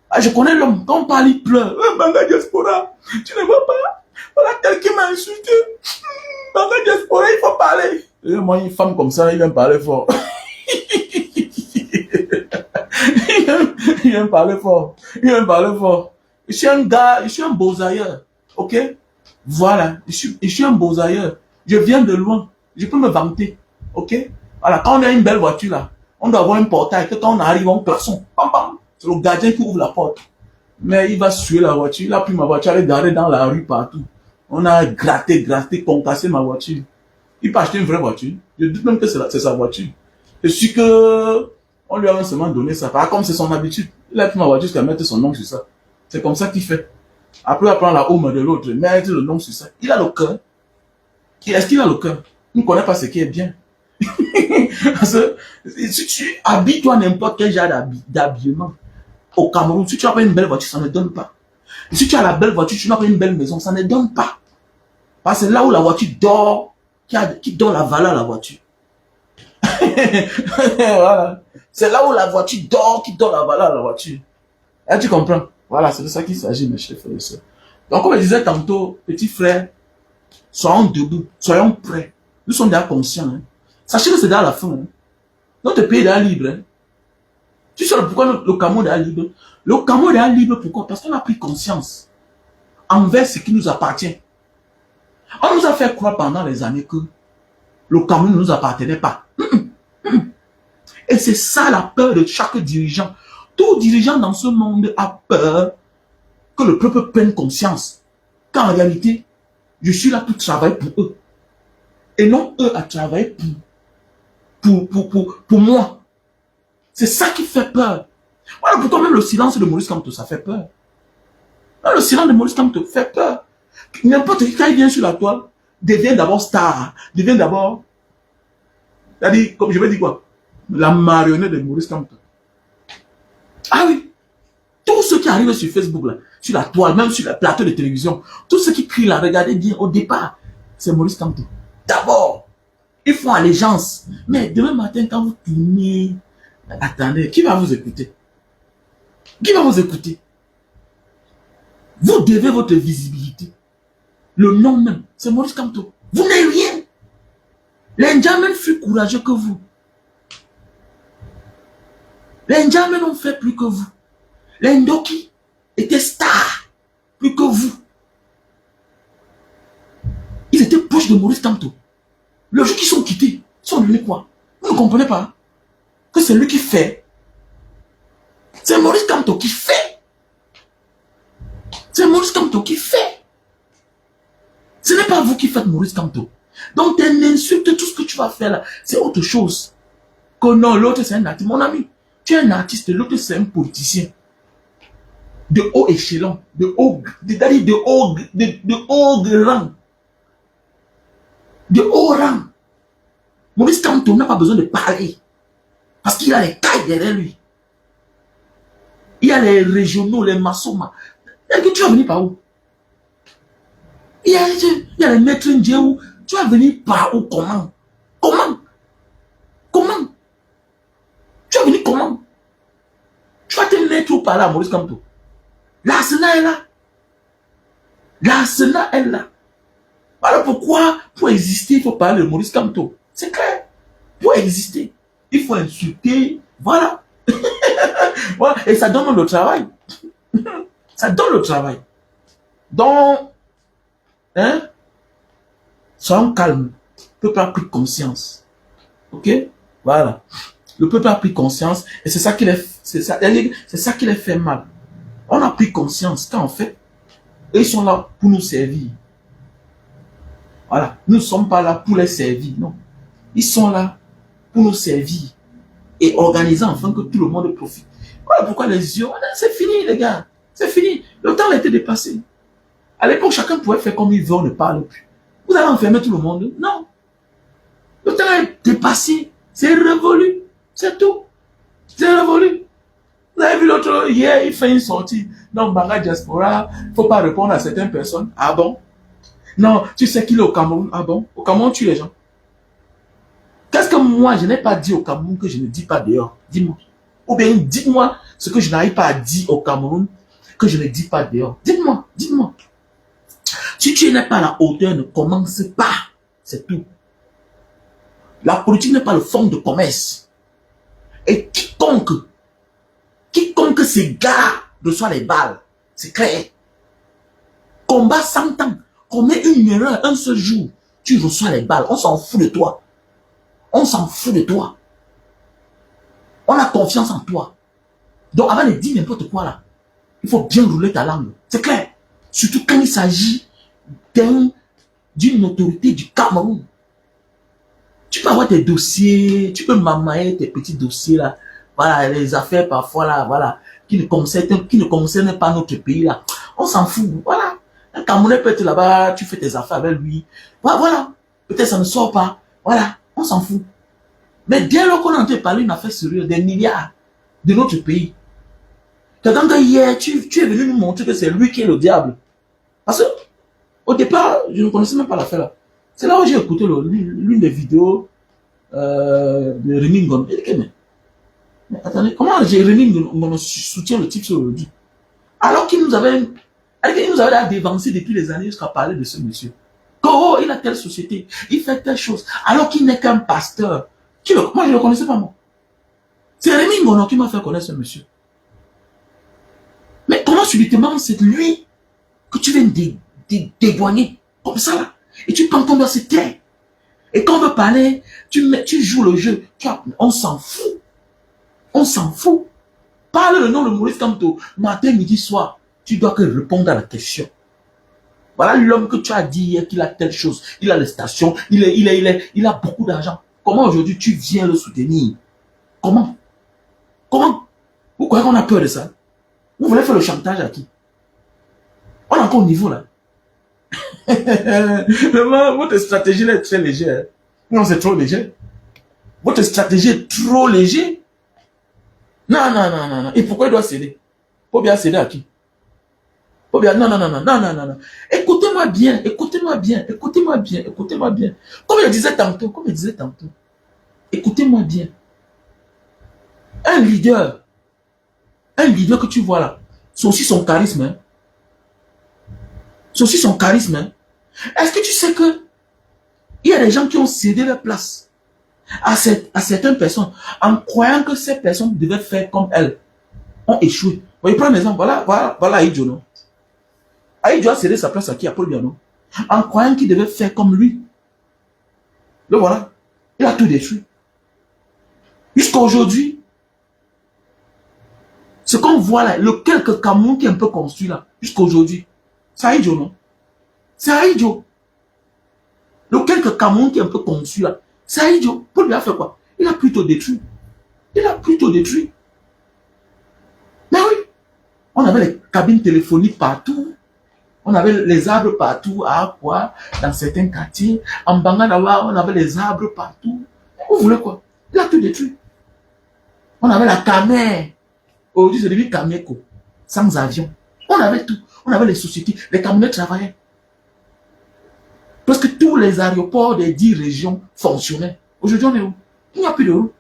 A: Ah, je connais l'homme. Quand on parle, il pleure. Banga Diaspora, tu ne vois pas? Voilà, quelqu'un m'a insulté. Banga Diaspora, il faut parler. Et moi, une femme comme ça, il vient parler fort. Il vient parler fort. Il vient parler fort. Je suis un gars, je suis un beau-ailleurs. Ok? Voilà. Je suis un beau-ailleurs. Je viens de loin. Je peux me vanter. Ok? Voilà. Quand on a une belle voiture là, on doit avoir un portail que quand on arrive, on personne. Pam, pam. C'est le gardien qui ouvre la porte. Mais il va suer la voiture. Il a pris ma voiture, elle est garée dans la rue partout. On a gratté, concassé ma voiture. Il peut acheter une vraie voiture. Je doute même que c'est sa voiture. Je suis que on lui a seulement donné ça. Comme c'est son habitude. Il a pris ma voiture jusqu'à mettre son nom sur ça. C'est comme ça qu'il fait. Après, il va prendre la home de l'autre, mettre le nom sur ça. Il a le cœur. Est-ce qu'il a le cœur? Il ne connaît pas ce qui est bien. Parce que si tu habilles toi n'importe quel genre d'habillement, au Cameroun, si tu n'as pas une belle voiture, ça ne donne pas. Et si tu as la belle voiture, tu n'as pas une belle maison, ça ne donne pas. Parce que là où la voiture dort, qui donne la valeur à la voiture. Voilà. C'est là où la voiture dort, qui donne la valeur à la voiture. Et tu comprends? Voilà, c'est de ça qu'il s'agit, mes chers frères et sœurs. Donc, comme je disais tantôt, petits frères, soyons debout, soyons prêts. Nous sommes déjà conscients. Hein. Sachez que c'est dans la fin. Hein. Notre pays est déjà libre. Hein. Tu sais pourquoi le Cameroun est libre? Le Cameroun est libre pourquoi? Parce qu'on a pris conscience envers ce qui nous appartient. On nous a fait croire pendant les années que le Cameroun ne nous appartenait pas. Et c'est ça la peur de chaque dirigeant. Tout dirigeant dans ce monde a peur que le peuple prenne conscience. Qu'en réalité, je suis là pour travailler pour eux. Et non eux à travailler pour moi. C'est ça qui fait peur. Voilà pourquoi même le silence de Maurice Kamto, ça fait peur. Là, le silence de Maurice Kamto fait peur. N'importe qui, quand il vient sur la toile, devient d'abord star, devient d'abord, c'est-à-dire, comme je vais dire quoi, la marionnette de Maurice Kamto. Ah oui. Tous ceux qui arrivent sur Facebook, là, sur la toile, même sur le plateau de télévision, tous ceux qui crient là, regardez bien, au départ, c'est Maurice Kamto. D'abord, ils font allégeance. Mais demain matin, quand vous tournez, attendez, qui va vous écouter? Qui va vous écouter? Vous devez votre visibilité. Le nom même, c'est Maurice Kamto. Vous n'avez rien. Les Ndjamen furent courageux que vous. Les Ndjamen ont fait plus que vous. Les Ndoki étaient stars plus que vous. Ils étaient proches de Maurice Kamto. Le jour qu'ils sont quittés, ils sont devenus quoi? Vous ne comprenez pas que c'est lui qui fait. C'est Maurice Kamto qui fait. C'est Maurice Kamto qui fait. Ce n'est pas vous qui faites Maurice Kamto. Donc, tu insultes tout ce que tu vas faire là. C'est autre chose. Que non, l'autre c'est un artiste. Mon ami, tu es un artiste, l'autre c'est un politicien. De haut échelon, de haut rang. De haut rang. Maurice Kamto n'a pas besoin de parler. Parce qu'il a les cailles derrière lui. Il y a les régionaux, les massoma. Tu vas venir par où? Il y a les maîtres indiens. Tu vas venir par où? Comment? Comment? Comment? Tu vas venir comment? Tu vas te mettre où par là, Maurice Kamto? L'Arsenal est là. L'Arsenal est là. Alors pourquoi, pour exister, il faut parler de Maurice Kamto? C'est clair. Pour exister, il faut insulter. Voilà. Voilà. Et ça donne le travail. Ça donne le travail. Donc, hein, soyons calmes. Le peuple a pris conscience. Ok? Voilà. Le peuple a pris conscience et c'est ça qui les fait mal. On a pris conscience qu'en fait, ils sont là pour nous servir. Voilà. Nous ne sommes pas là pour les servir. Non. Ils sont là pour nous servir et organiser afin que tout le monde profite. Voilà pourquoi les yeux, c'est fini les gars. C'est fini. Le temps a été dépassé. À l'époque, chacun pouvait faire comme il veut, on ne parle plus. Vous allez enfermer tout le monde? Non. Le temps est dépassé. C'est révolu. C'est tout. C'est révolu. Vous avez vu l'autre hier, il fait une sortie. Non, Banga Diaspora, il ne faut pas répondre à certaines personnes. Ah bon? Non, tu sais qu'il est au Cameroun. Ah bon? Au Cameroun, tu les gens. Qu'est-ce que moi, je n'ai pas dit au Cameroun que je ne dis pas dehors? Dis-moi. Ou bien dites-moi ce que je n'arrive pas à dire au Cameroun que je ne dis pas dehors. Dites-moi, dites-moi. Si tu n'es pas à la hauteur, ne commence pas. C'est tout. La politique n'est pas le fonds de commerce. Et quiconque s'égare reçoit les balles. C'est clair. Combat 100 ans. Commets une erreur un seul jour. Tu reçois les balles. On s'en fout de toi. On s'en fout de toi. On a confiance en toi. Donc avant de dire n'importe quoi là, il faut bien rouler ta langue. C'est clair. Surtout quand il s'agit d'une autorité du Cameroun. Tu peux avoir tes dossiers, tu peux mamailler tes petits dossiers là. Voilà, les affaires parfois là, voilà, qui ne concernent pas notre pays là. On s'en fout. Voilà. Un Camerounais peut être là-bas, tu fais tes affaires avec lui. Voilà. Peut-être ça ne sort pas. Voilà. On s'en fout. Mais dès lors qu'on a entendu parler d'une affaire sérieuse, des milliards de notre pays, quelqu'un que hier, tu es venu nous montrer que c'est lui qui est le diable. Parce que, au départ, je ne connaissais même pas l'affaire là. C'est là où j'ai écouté l'une des vidéos de Rémi Ngono. Il dit, mais attendez, comment Rémi Ngono soutient le type sur le dit? Alors qu'il nous avait dévancé depuis les années jusqu'à parler de ce monsieur. Oh, il a telle société, il fait telle chose, alors qu'il n'est qu'un pasteur. Moi, je ne le connaissais pas, moi. C'est Rémi Ngono qui m'a fait connaître ce monsieur. Mais comment subitement c'est lui que tu viens d'éloigner comme ça là? Et tu penses qu'on doit se taire. Et quand on veut parler, tu joues le jeu. On s'en fout. On s'en fout. Parle le nom de Maurice Kamto, matin, midi, soir. Tu dois que répondre à la question. Voilà l'homme que tu as dit hier qu'il a telle chose. Il a les stations, il a beaucoup d'argent. Comment aujourd'hui tu viens le soutenir? Comment? Comment? Vous croyez qu'on a peur de ça? Vous voulez faire le chantage à qui? On est encore au niveau là. Votre stratégie là est très légère. Non, c'est trop léger. Votre stratégie est trop légère. Non, non, non, non, non. Et pourquoi il doit céder? Pour bien céder à qui? Pour bien, non, non, non, non, non, non, non, non. Écoutez-moi bien, écoutez-moi bien, écoutez-moi bien, écoutez-moi bien. Comme je disais tantôt, écoutez-moi bien. Un leader que tu vois là, c'est aussi son charisme. Hein. C'est aussi son charisme. Hein. Est-ce que tu sais que il y a des gens qui ont cédé leur place à certaines personnes en croyant que ces personnes devaient faire comme elles, ont échoué. Vous voyez, prends un exemple. Voilà Aïdjo, non? Aïdjo a cédé sa place à qui? À Paul Biya, non? En croyant qu'il devait faire comme lui. Le voilà. Il a tout détruit. Jusqu'à aujourd'hui, ce qu'on voit là, le quelques Cameroun qui est un peu construit là, jusqu'à aujourd'hui, c'est Aïdjo, non? C'est Aïdjo. Le quelques Cameroun qui est un peu construit là, c'est Aïdjo. Paul Biya a fait quoi? Il a plutôt détruit. Il a plutôt détruit. Mais oui, on avait les cabines téléphoniques partout. On avait les arbres partout, à Akwa, dans certains quartiers. En Bangadawa, on avait les arbres partout. Vous voulez quoi? Il a tout détruit. On avait la Camer. Aujourd'hui, c'est devenu Cameco. Sans avion. On avait tout. On avait les sociétés. Les camionneurs travaillaient. Parce que tous les aéroports des 10 régions fonctionnaient. Aujourd'hui, on est où? Il n'y a plus de route.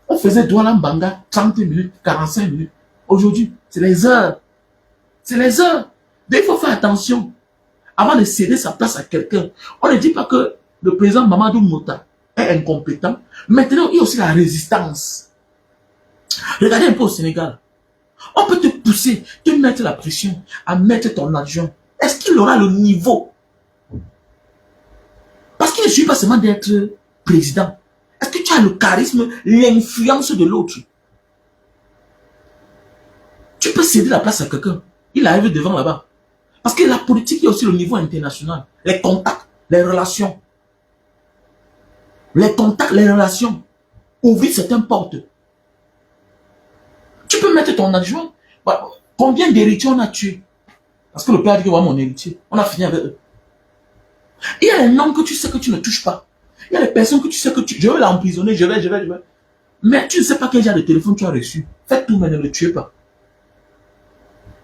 A: On faisait Douala-Mbanga 30 minutes, 45 minutes. Aujourd'hui, c'est les heures. C'est les heures. Donc, il faut faire attention. Avant de céder sa place à quelqu'un, on ne dit pas que le président Mamadou Mota est incompétent. Maintenant, il y a aussi la résistance. Regardez un peu au Sénégal. On peut te pousser, te mettre la pression à mettre ton adjoint. Est-ce qu'il aura le niveau? Parce qu'il ne suffit pas seulement d'être président. Est-ce que tu as le charisme, l'influence de l'autre? Tu peux céder la place à quelqu'un. Il arrive devant là-bas. Parce que la politique, il y a aussi le niveau international. Les contacts, les relations. Les contacts, les relations. Ouvrir certaines portes. Tu peux mettre ton adjoint. Combien d'héritiers on a tués? Parce que le père a dit que voilà mon héritier. On a fini avec eux. Il y a les noms que tu sais que tu ne touches pas. Il y a les personnes que tu sais que je vais l'emprisonner, je vais. Mais tu ne sais pas quel genre de téléphone tu as reçu. Faites tout, mais ne le tuez pas.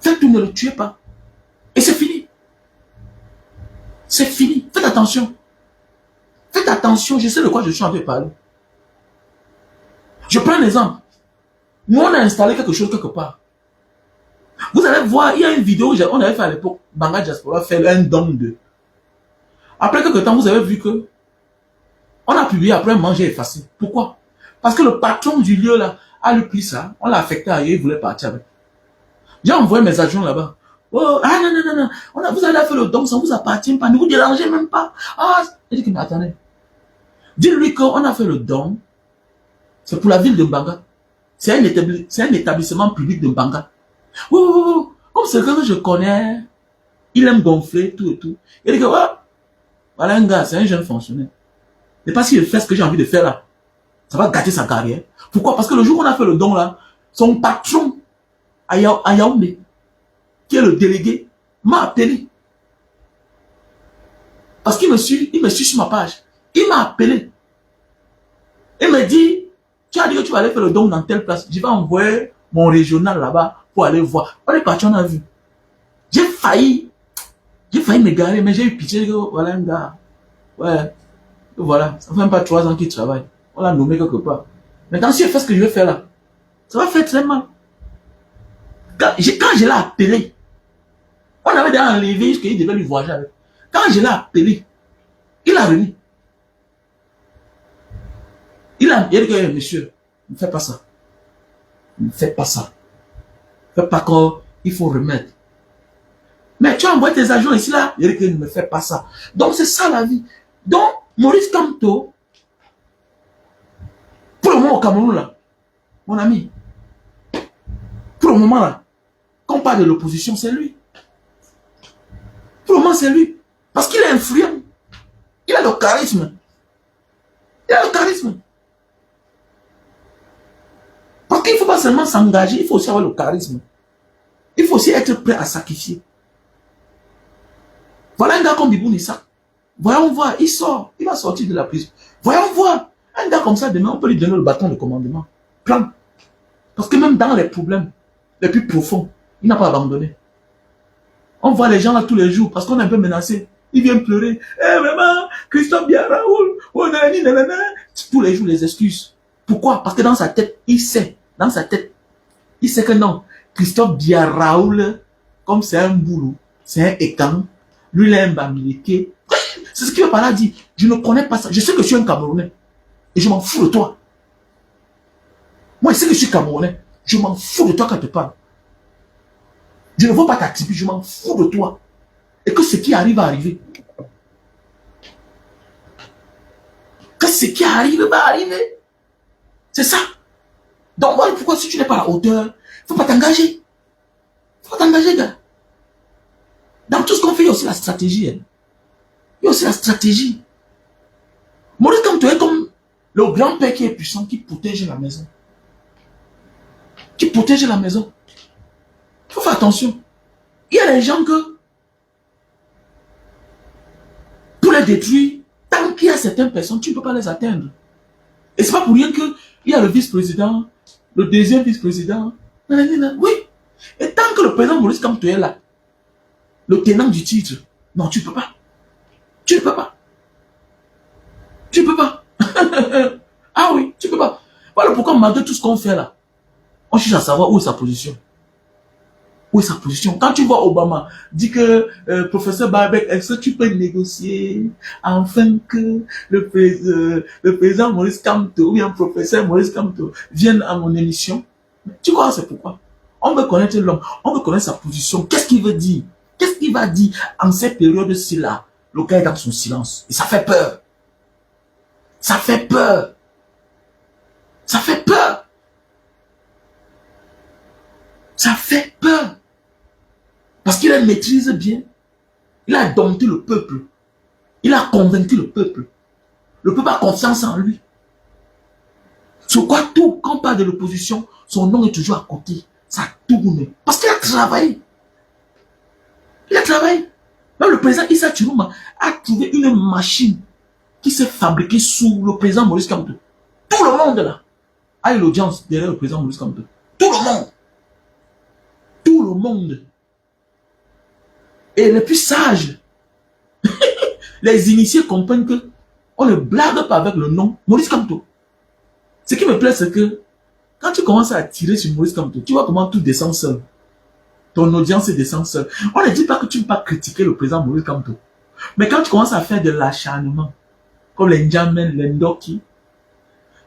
A: Faites tout, ne le tuez pas. Et c'est fini. C'est fini. Faites attention. Faites attention, je sais de quoi je suis en train de parler. Je prends un exemple. Nous, on a installé quelque chose quelque part. Vous allez voir, il y a une vidéo on avait fait à l'époque, Banga Diaspora fait un don de. Après quelques temps, vous avez vu que on a publié après manger effacé. Pourquoi? Parce que le patron du lieu là a lui pris ça, on l'a affecté ailleurs, il voulait partir avec. J'ai envoyé mes adjoints là-bas. Oh, ah non, non, non, non. Vous allez faire le don, ça ne vous appartient pas, ne vous dérangez même pas. Ah, il dit que, mais attendez. Dis-lui qu'on a fait le don, c'est pour la ville de Mbanga. C'est un établissement public de Mbanga. Oh, comme c'est quelqu'un que je connais, il aime gonfler, tout et tout. Il dit que, oh, voilà un gars, c'est un jeune fonctionnaire. Mais parce qu'il fait ce que j'ai envie de faire là, ça va gâter sa carrière. Pourquoi? Parce que le jour où on a fait le don là, son patron à Yaoundé, qui est le délégué, m'a appelé. Parce qu'il me suit sur ma page. Il m'a appelé. Il me dit, tu as dit que tu vas aller faire le don dans telle place. Je vais envoyer mon régional là-bas pour aller voir. On est parti, on a vu. J'ai failli me garer, mais j'ai eu pitié. Voilà un gars. Ouais. Voilà. Ça fait même pas 3 ans qu'il travaille. On l'a nommé quelque part. Maintenant, si je fais ce que je vais faire là, ça va faire très mal. Quand je l'ai appelé, on avait déjà enlevé ce qu'il devait lui voyager avec. Quand je l'ai appelé, il a remis. Il a dit que, monsieur, ne fais pas ça. Ne fais pas ça. Ne fais pas qu'il faut remettre. Mais tu as envoyé tes agents ici là, il dit que ne me fais pas ça. Donc c'est ça la vie. Donc, Maurice Kamto, pour le moment au Cameroun là, mon ami, pour le moment là, quand on parle de l'opposition, c'est lui. Pour le moment, c'est lui. Parce qu'il est influent. Il a le charisme. Il a le charisme. Parce qu'il ne faut pas seulement s'engager, il faut aussi avoir le charisme. Il faut aussi être prêt à sacrifier. Voilà un gars comme Bibou Nissa. Voyons voir, il sort, il va sortir de la prison. Voyons voir. Un gars comme ça, demain, on peut lui donner le bâton de commandement. Plan. Parce que même dans les problèmes les plus profonds, il n'a pas abandonné. On voit les gens là tous les jours parce qu'on est un peu menacé. Ils viennent pleurer. Eh vraiment, Christophe bien Raoul. Oh, nanani, nanana. Tous les jours, les excuses. Pourquoi? Parce que dans sa tête, il sait. Dans sa tête, il sait que non. Christophe Biaraoul, comme c'est un boulot, c'est un écan. Lui, il est un bamileke. C'est ce qu'il veut par là dire. Je ne connais pas ça. Je sais que je suis un Camerounais. Et je m'en fous de toi. Moi, je sais que je suis Camerounais. Je m'en fous de toi quand tu parles. Je ne veux pas t'activer. Je m'en fous de toi. Et que ce qui arrive va arriver. Que ce qui arrive va arriver. C'est ça. Donc, voilà pourquoi si tu n'es pas à la hauteur, il ne faut pas t'engager. Il ne faut pas t'engager, gars. Dans tout ce qu'on fait, il y a aussi la stratégie. Hein. Il y a aussi la stratégie. Maurice Kamto est comme le grand-père qui est puissant, qui protège la maison. Qui protège la maison. Il faut faire attention. Il y a des gens que, pour les détruire, tant qu'il y a certaines personnes, tu ne peux pas les atteindre. Et c'est pas pour rien qu'il y a le vice-président, le deuxième vice-président. Oui. Et tant que le président Maurice Kamto est là, le tenant du titre, non, tu ne peux pas. Tu ne peux pas. Tu ne peux pas. Ah oui, tu ne peux pas. Voilà pourquoi malgré tout ce qu'on fait là, on cherche à savoir où est sa position. Où est sa position? Quand tu vois Obama dit que professeur Barbek, est-ce que tu peux négocier afin que le président Maurice Kamto ou bien professeur Maurice Kamto vienne à mon émission? Tu vois, c'est pourquoi. On veut connaître l'homme, on veut connaître sa position. Qu'est-ce qu'il veut dire? Qu'est-ce qu'il va dire en cette période-ci là? Le gars est dans son silence. Et ça fait peur. Ça fait peur. Ça fait peur. Ça fait peur. Parce qu'il a maîtrisé bien. Il a dompté le peuple. Il a convaincu le peuple. Le peuple a confiance en lui. Sur quoi tout, quand on parle de l'opposition, son nom est toujours à côté. Ça tourne. Parce qu'il a travaillé. Il a travaillé. Même le président Issa Chiruma a trouvé une machine qui s'est fabriquée sous le président Maurice Kamto. Tout le monde là a eu l'audience derrière le président Maurice Kamto. Tout le monde. Tout le monde. Et les plus sages, les initiés comprennent que on ne blague pas avec le nom Maurice Kamto. Ce qui me plaît, c'est que quand tu commences à tirer sur Maurice Kamto, tu vois comment tout descend seul. Ton audience descend seule. On ne dit pas que tu ne peux pas critiquer le président Maurice Kamto. Mais quand tu commences à faire de l'acharnement, comme les Ndjamen, les Ndoki,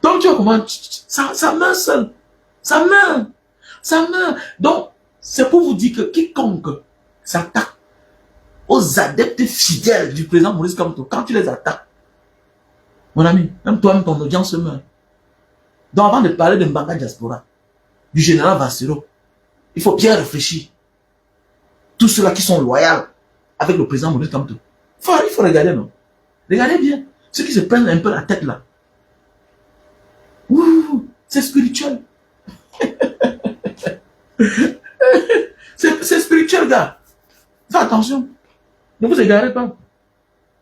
A: donc tu vois comment ça meurt seul. Ça meurt. Ça meurt. Donc, c'est pour vous dire que quiconque s'attaque aux adeptes fidèles du président Maurice Kamto, quand tu les attaques, mon ami, même toi-même ton audience se meurt. Donc avant de parler de Mbanga Diaspora, du général Vassero, il faut bien réfléchir. Tous ceux-là qui sont loyaux avec le président Maurice Kamto. Il faut regarder, non? Regardez bien. Ceux qui se prennent un peu la tête là. Ouh, c'est spirituel. C'est spirituel, gars. Faites attention. Ne vous égarez pas.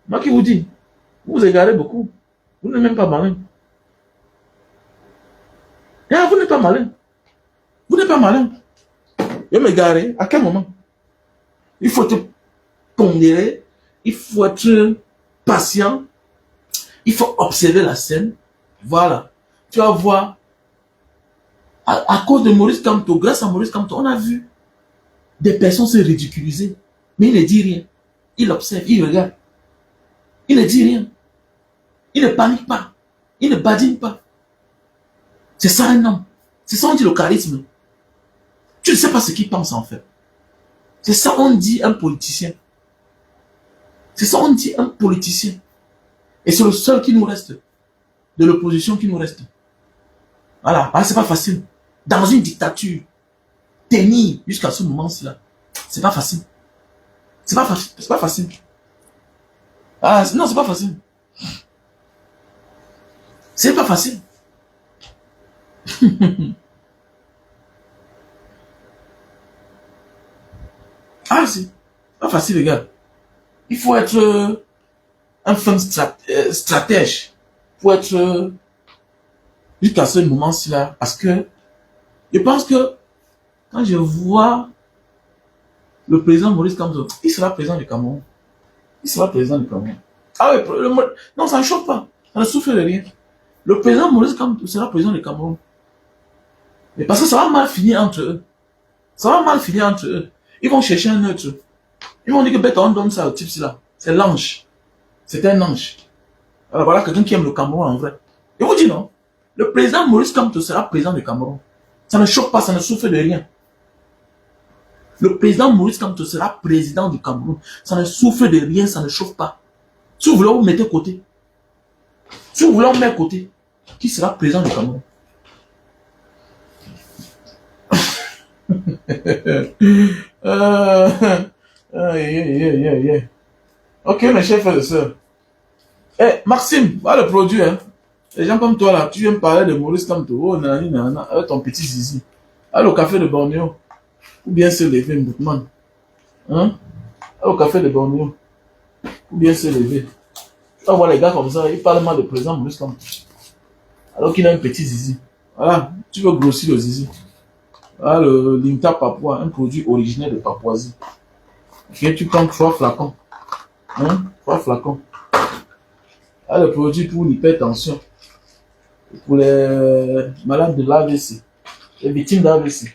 A: Moi qui vous dis, vous vous égarez beaucoup. Vous n'êtes même pas malin. Vous n'êtes pas malin. Vous n'êtes pas malin. Je vais m'égarer. À quel moment? Il faut te pondérer. Il faut être patient. Il faut observer la scène. Voilà. Tu vas voir. À cause de Maurice Kamto, grâce à Maurice Kamto, on a vu des personnes se ridiculiser. Mais il ne dit rien. Il observe, il regarde. Il ne dit rien. Il ne panique pas. Il ne badine pas. C'est ça un homme. C'est ça on dit le charisme. Tu ne sais pas ce qu'il pense en fait. C'est ça on dit un politicien. C'est ça on dit un politicien. Et c'est le seul qui nous reste. De l'opposition qui nous reste. Voilà. Ah, c'est pas facile. Dans une dictature, tenir jusqu'à ce moment-là, c'est pas facile. C'est pas facile. C'est pas facile. Ah, non, c'est pas facile. C'est pas facile. Ah, c'est pas facile, les gars. Il faut être un fin stratège. Il faut être jusqu'à ce moment-là, parce que Je pense que quand je vois le président Maurice Kamto, il sera président du Cameroun. Il sera président du Cameroun. Ah oui, non, ça ne choque pas. Ça ne souffre de rien. Le président Maurice Kamto sera président du Cameroun. Mais parce que ça va mal finir entre eux. Ça va mal finir entre eux. Ils vont chercher un neutre. Ils vont dire que bête, on donne ça au type là. C'est l'ange. C'est un ange. Alors voilà quelqu'un qui aime le Cameroun en vrai. Je vous dis non. Le président Maurice Kamto sera président du Cameroun. Ça ne choque pas, ça ne souffre de rien. Le président Maurice Kamto sera président du Cameroun. Ça ne souffre de rien, ça ne chauffe pas. Si vous voulez, vous mettez côté. Si vous voulez, on met côté. Qui sera président du Cameroun? Ok, mes chers frères et sœurs. Maxime, va le produire. Hein. Les gens comme toi là, tu viens me parler de Maurice Kamto. Oh, nanani, nanana, avec ton petit zizi. Allez au café de Bornéo. Ou bien se lever, Moutman. Hein? Allez au café de Bornéo. Ou bien se lever. Tu vas voir les gars comme ça, ils parlent mal de président Maurice Kamto. Alors qu'il a un petit zizi. Voilà, tu veux grossir le zizi. Voilà le Limta Papua, un produit originaire de Papouasie. Ok, tu prends 3 flacons. Hein? 3 flacons. Ah, le produit pour l'hypertension. Pour les malades de l'AVC. Les victimes d'AVC.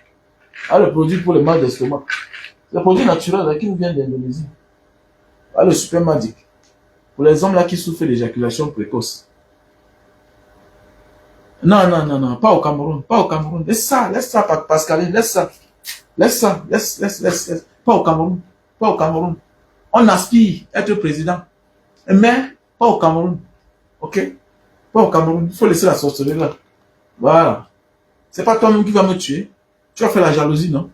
A: Ah, le produit pour les mal d'estomac. Le produit naturel là, qui nous vient d'Indonésie. Ah, le super magic. Pour les hommes là qui souffrent d'éjaculation précoce. Non, non, non, non, pas au Cameroun, pas au Cameroun. Laisse ça, Pascaline, laisse ça. Laisse ça, laisse. Pas au Cameroun, pas au Cameroun. On aspire à être président. Mais, pas au Cameroun. Ok? Pas au Cameroun. Il faut laisser la sorcellerie là. Voilà. C'est pas toi-même qui va me tuer. Tu vas faire la jalousie, non?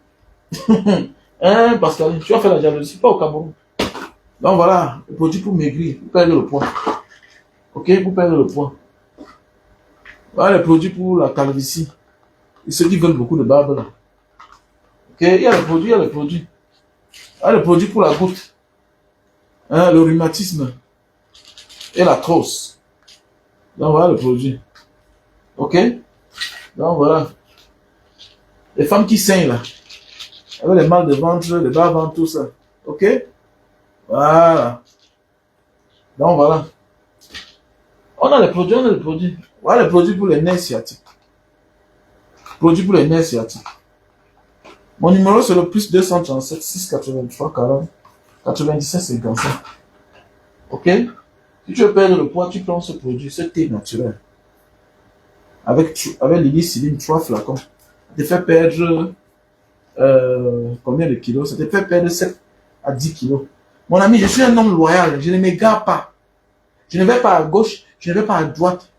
A: Hein, Pascaline, tu vas faire la jalousie, pas au Cameroun. Donc voilà, le produit pour maigrir, pour perdre le poids. Ok? Pour perdre le poids. Voilà les produits pour la calvitie. Et ceux qui veulent beaucoup de barbe là. Ok, il y a les produits, il y a les produits. Il y a les produits pour la goutte. Hein, le rhumatisme. Et la trousse. Donc voilà le produit. Ok? Donc voilà. Les femmes qui saignent là. Avec les mal de ventre, les bas ventre, tout ça. Ok? Voilà. Donc voilà. On a les produits, on a les produits. Voilà les produits pour les nerfs sciatiques. Produits pour les nerfs sciatiques. Mon numéro c'est le plus 237 683 40 97 55. Ok? Si tu veux perdre le poids, tu prends ce produit, ce thé naturel. Avec l'hélicilline, 3 flacons. Ça te fait perdre combien de kilos? Ça te fait perdre 7 à 10 kilos. Mon ami, je suis un homme loyal, je ne m'égare pas. Je ne vais pas à gauche, je ne vais pas à droite.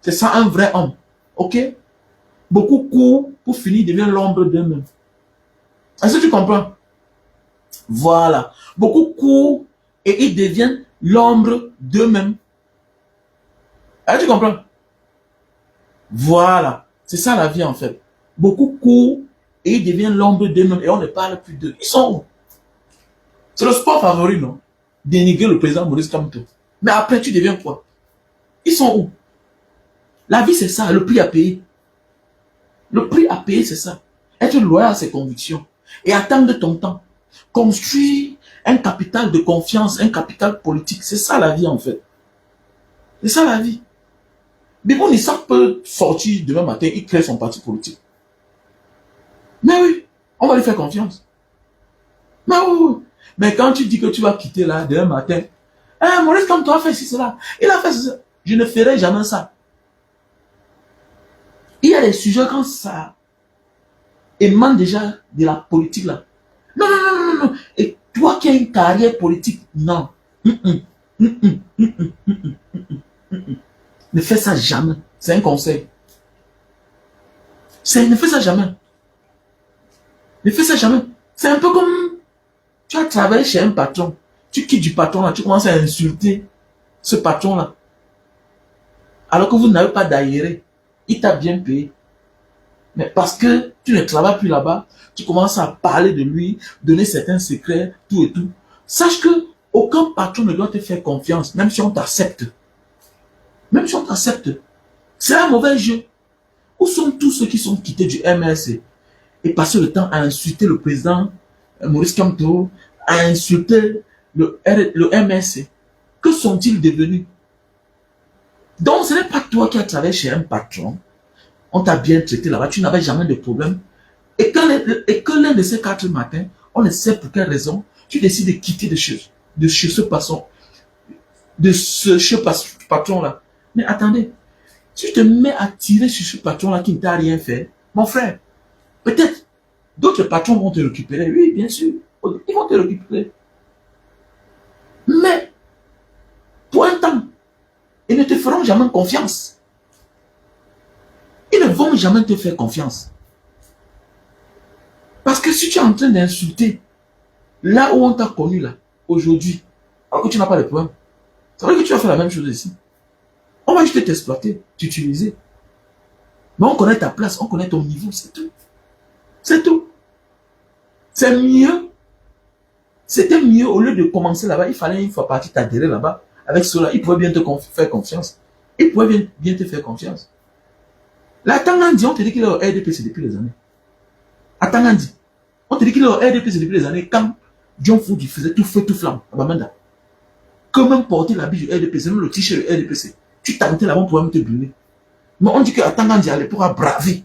A: C'est ça un vrai homme. Ok? Beaucoup courent pour finir devenir l'ombre d'eux-mêmes. Est-ce que tu comprends? Voilà. Beaucoup courent et ils deviennent l'ombre d'eux-mêmes. Est-ce que tu comprends? Voilà. C'est ça la vie en fait. Beaucoup courent et ils deviennent l'ombre d'eux-mêmes et on ne parle plus d'eux. Ils sont où? C'est le sport favori, non? Dénigrer le président Maurice Kamto. Mais après, tu deviens quoi? Ils sont où? La vie, c'est ça, le prix à payer. Le prix à payer, c'est ça. Être loyal à ses convictions et attendre ton temps. Construire un capital de confiance, un capital politique. C'est ça la vie, en fait. C'est ça la vie. Bibo Nissa peut sortir demain matin, il crée son parti politique. Mais oui, on va lui faire confiance. Mais oui. Mais quand tu dis que tu vas quitter là, demain matin, Maurice, comme toi, a fait cela. Il a fait cela. Je ne ferai jamais ça. Il y a des sujets quand ça émane déjà de la politique là. Non. Et toi qui as une carrière politique, non. Ne fais ça jamais. C'est un conseil. Ne fais ça jamais. Ne fais ça jamais. C'est un peu comme tu as travaillé chez un patron. Tu quittes du patron là, tu commences à insulter ce patron là. Alors que vous n'avez pas d'aéré. Il t'a bien payé. Mais parce que tu ne travailles plus là-bas, tu commences à parler de lui, donner certains secrets, tout et tout. Sache que aucun patron ne doit te faire confiance, même si on t'accepte. Même si on t'accepte. C'est un mauvais jeu. Où sont tous ceux qui sont quittés du MRC? et passer le temps à insulter le président Maurice Kamto, à insulter le MSC. Que sont-ils devenus? Donc, ce n'est pas toi qui as travaillé chez un patron. On t'a bien traité là-bas, tu n'avais jamais de problème. Et que l'un de ces 4 matins, on ne sait pour quelle raison, tu décides de quitter de chez ce patron, patron-là. Mais attendez, si tu te mets à tirer sur ce patron-là qui ne t'a rien fait, mon frère, peut-être d'autres patrons vont te récupérer. Oui, bien sûr, ils vont te récupérer. Mais, pour un temps, ils ne te feront jamais confiance. Ils ne vont jamais te faire confiance. Parce que si tu es en train d'insulter là où on t'a connu là, aujourd'hui, alors que tu n'as pas de problème, c'est vrai que tu vas faire la même chose ici. On va juste t'exploiter, t'utiliser. Mais on connaît ta place, on connaît ton niveau, c'est tout. C'est tout. C'est mieux. C'était mieux, au lieu de commencer là-bas, il fallait une fois parti t'adhérer là-bas. Avec cela, il pouvait bien te faire confiance. Il pouvait bien te faire confiance. Là, Tangandi, on te dit qu'il est au RDPC depuis les années. À Tangandi, on te dit qu'il est au RDPC depuis les années quand John Foudi faisait tout feu, tout flamme à Bamenda. Que même porter l'habit du RDPC, même le t-shirt du RDPC, tu tentais là-bas pour même te brûler. Mais on dit qu'à Tangandi, à l'époque, a bravé.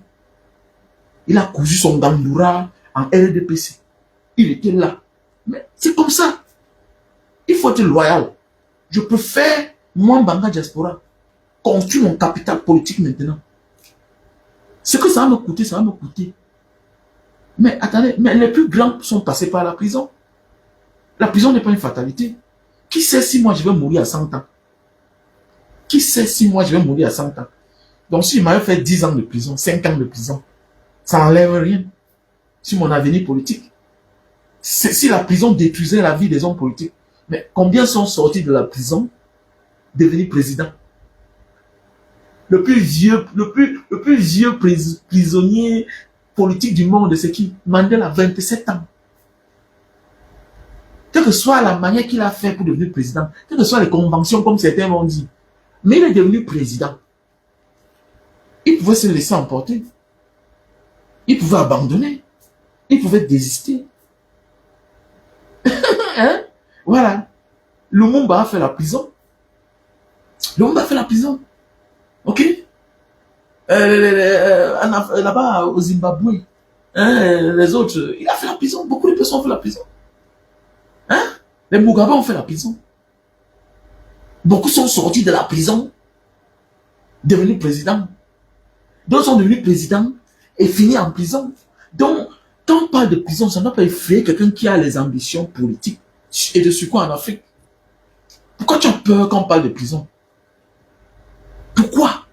A: Il a cousu son gandoura en RDPC. Il était là. Mais c'est comme ça. Il faut être loyal. Je préfère, moi, Banga Diaspora, construire mon capital politique maintenant. Ce que ça va me coûter, ça va me coûter. Mais attendez, mais les plus grands sont passés par la prison. La prison n'est pas une fatalité. Qui sait si moi je vais mourir à 100 ans? Qui sait si moi je vais mourir à 100 ans? Donc si je m'avais fait 10 ans de prison, 5 ans de prison, ça n'enlève rien sur mon avenir politique. Si la prison détruisait la vie des hommes politiques, mais combien sont sortis de la prison devenus présidents? Le plus vieux prisonnier politique du monde, c'est qui? Mandela, 27 ans. Quelle que soit la manière qu'il a fait pour devenir président, quelles que soient les conventions, comme certains vont dire, mais il est devenu président. Il pouvait se laisser emporter. Il pouvait abandonner. Il pouvait désister. Hein? Voilà. Lumumba a fait la prison. Lumumba a fait la prison. Ok? Là-bas, au Zimbabwe, hein, les autres, il a fait la prison. Beaucoup de personnes ont fait la prison. Hein? Les Mugabe ont fait la prison. Beaucoup sont sortis de la prison, devenus présidents. D'autres sont devenus présidents et finis en prison. Donc, quand on parle de prison, ça ne doit pas effrayer quelqu'un qui a les ambitions politiques et de sur quoi en Afrique. Pourquoi tu as peur quand on parle de prison? Pourquoi?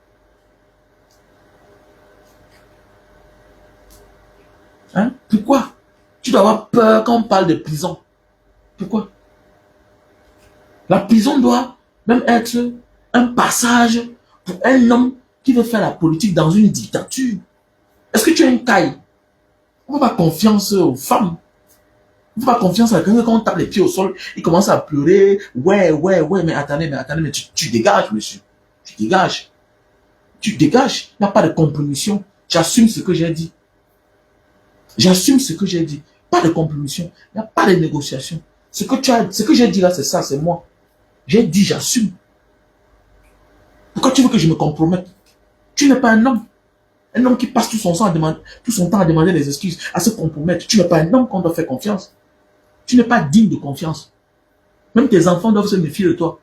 A: Hein? Pourquoi? Tu dois avoir peur quand on parle de prison. Pourquoi? La prison doit même être un passage pour un homme qui veut faire la politique dans une dictature. Est-ce que tu as une caille? On ne fait pas confiance aux femmes. On ne fait pas confiance à quelqu'un quand on tape les pieds au sol, il commence à pleurer. Ouais, mais attendez, mais tu dégages, monsieur. Tu dégages. Tu dégages. Il n'y a pas de compromission. J'assume ce que j'ai dit. J'assume ce que j'ai dit. Pas de compromission. Il n'y a pas de négociation. Ce que j'ai dit là, c'est ça, c'est moi. J'ai dit, j'assume. Pourquoi tu veux que je me compromette? Tu n'es pas un homme. Un homme qui passe tout son temps à demander des excuses, à se compromettre. Tu n'es pas un homme qu'on doit faire confiance. Tu n'es pas digne de confiance. Même tes enfants doivent se méfier de toi.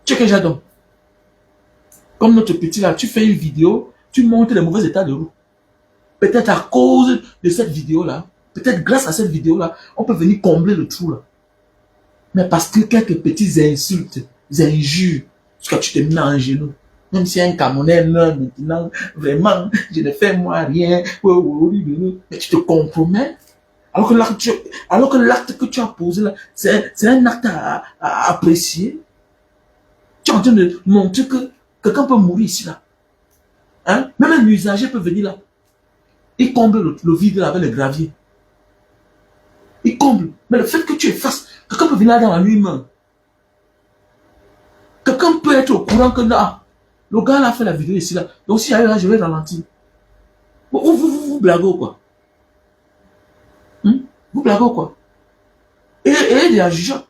A: Tu sais que j'adore. Comme notre petit là, tu fais une vidéo, tu montres les mauvais états de roue. Peut-être à cause de cette vidéo-là, peut-être grâce à cette vidéo-là, on peut venir combler le trou là. Mais parce que quelques petites insultes, des injures, jusqu'à tu te mets en genoux. Même si un Camerounais maintenant, vraiment, je ne fais moi rien, mais tu te compromets. Alors que l'acte que tu as posé là, c'est un acte à apprécier. Tu es en train de montrer que quelqu'un peut mourir ici là. Hein? Même un usager peut venir là. Il comble le vide là avec le gravier. Il comble. Mais le fait que tu effaces, quelqu'un peut venir là dans la nuit même. Quelqu'un peut être au courant que là, le gars là a fait la vidéo ici là. Donc si là, je vais ralentir. Vous blaguez quoi? Vous blaguez ou quoi? Et des jugeants.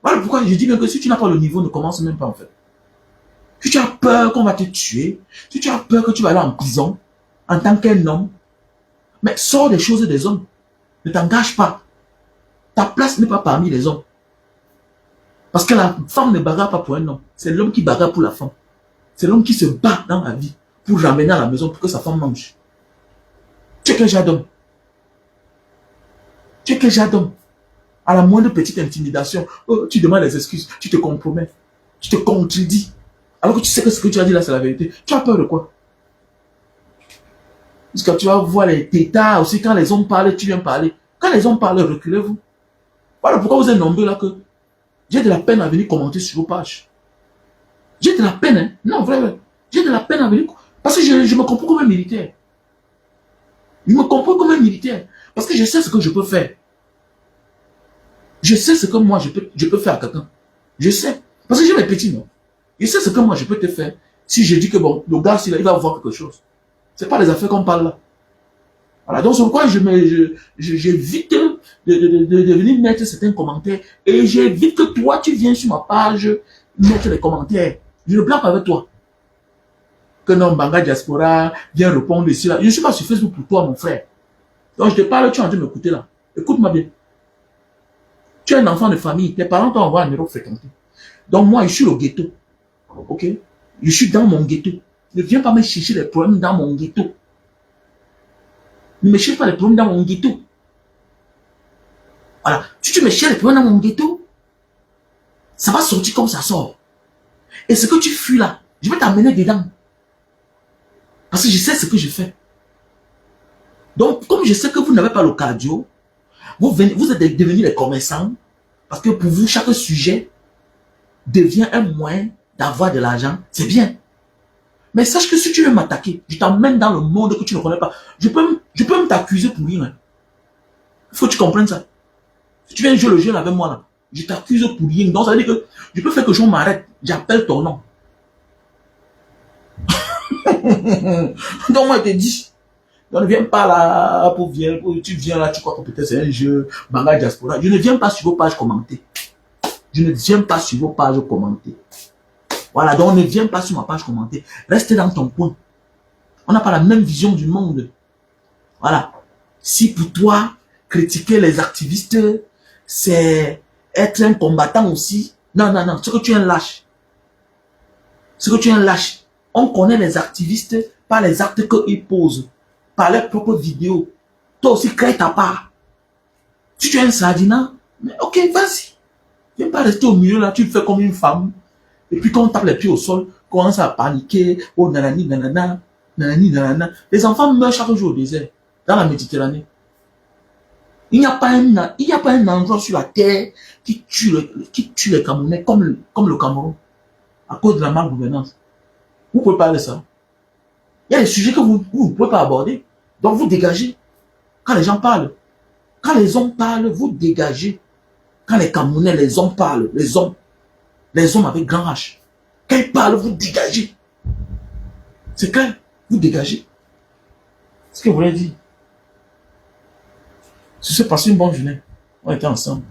A: Voilà pourquoi je dis bien que si tu n'as pas le niveau, ne commence même pas en fait. Si tu as peur qu'on va te tuer, si tu as peur que tu vas aller en prison, en tant qu'un homme, mais sors des choses des hommes. Ne t'engage pas. Ta place n'est pas parmi les hommes. Parce que la femme ne bagarre pas pour un homme. C'est l'homme qui bagarre pour la femme. C'est l'homme qui se bat dans la vie pour ramener à la maison pour que sa femme mange. Tu es quel genre d'homme? Tu es quel genre d'homme? À la moindre petite intimidation, oh, tu demandes des excuses, tu te compromets, tu te contredis. Alors que tu sais que ce que tu as dit là, c'est la vérité. Tu as peur de quoi? Parce que tu vas voir les tétards aussi, quand les hommes parlent, tu viens parler. Quand les hommes parlent, reculez-vous. Voilà pourquoi vous êtes nombreux là que j'ai de la peine à venir commenter sur vos pages. J'ai de la peine, hein? Non, vrai. J'ai de la peine à venir. Parce que je me comprends comme un militaire. Je me comprends comme un militaire. Parce que je sais ce que je peux faire. Je sais ce que moi je peux faire à quelqu'un. Je sais. Parce que j'ai mes petits, non? Je sais ce que moi je peux te faire. Si je dis que bon, le gars, il va voir quelque chose. C'est pas les affaires qu'on parle là. Voilà, donc c'est pourquoi j'évite de venir mettre certains commentaires et j'évite que toi, tu viens sur ma page mettre les commentaires. Je ne blague pas avec toi. Que non, Banga Diaspora vient répondre ici là. Je ne suis pas sur Facebook pour toi, mon frère. Donc je te parle, tu es en train de m'écouter là. Écoute-moi bien. Tu es un enfant de famille, tes parents t'ont envoyé un numéro fréquenté. Donc moi, je suis au ghetto. Ok? Je suis dans mon ghetto. Ne viens pas me chercher les problèmes dans mon ghetto. Ne me cherche pas les problèmes dans mon ghetto. Voilà. Si tu me cherches les problèmes dans mon ghetto, ça va sortir comme ça sort. Et ce que tu fuis là, je vais t'amener dedans. Parce que je sais ce que je fais. Donc, comme je sais que vous n'avez pas le cardio, vous êtes devenus des commerçants. Parce que pour vous, chaque sujet devient un moyen d'avoir de l'argent. C'est bien. Mais sache que si tu veux m'attaquer, je t'emmène dans le monde que tu ne connais pas. Je peux même t'accuser pour rien. Hein. Il faut que tu comprennes ça. Si tu viens jouer le jeu avec moi, là, je t'accuse pour rien. Donc ça veut dire que je peux faire que je m'arrête. J'appelle ton nom. Donc moi, je te dis, on ne viens pas là pour tu viens là, tu crois que peut-être c'est un jeu, Banga Diaspora. Je ne viens pas sur vos pages commenter. Je ne viens pas sur vos pages commenter. Voilà, donc ne viens pas sur ma page commenter. Reste dans ton coin. On n'a pas la même vision du monde. Voilà. Si pour toi, critiquer les activistes, c'est être un combattant aussi. Non, non, non. C'est que tu es un lâche. C'est que tu es un lâche. On connaît les activistes par les actes qu'ils posent. Par leurs propres vidéos. Toi aussi, crée ta part. Si tu es un sardinat, mais ok, vas-y. Viens pas rester au milieu là, tu fais comme une femme. Et puis quand on tape les pieds au sol, commence à paniquer. Oh nanani, nanana, nanani, nanana. Les enfants meurent chaque jour au désert, dans la Méditerranée. Il n'y a pas un endroit sur la terre qui tue les Camerounais comme le Cameroun, à cause de la malgouvernance. Vous pouvez parler de ça. Il y a des sujets que vous ne pouvez pas aborder. Donc vous dégagez. Quand les gens parlent, quand les hommes parlent, vous dégagez. Quand les Camerounais, les hommes parlent, les hommes avec grand H. Quand ils parlent, vous dégagez. C'est clair, vous dégagez. C'est ce que vous voulez dire. Si c'est passé une bonne journée, on était ensemble.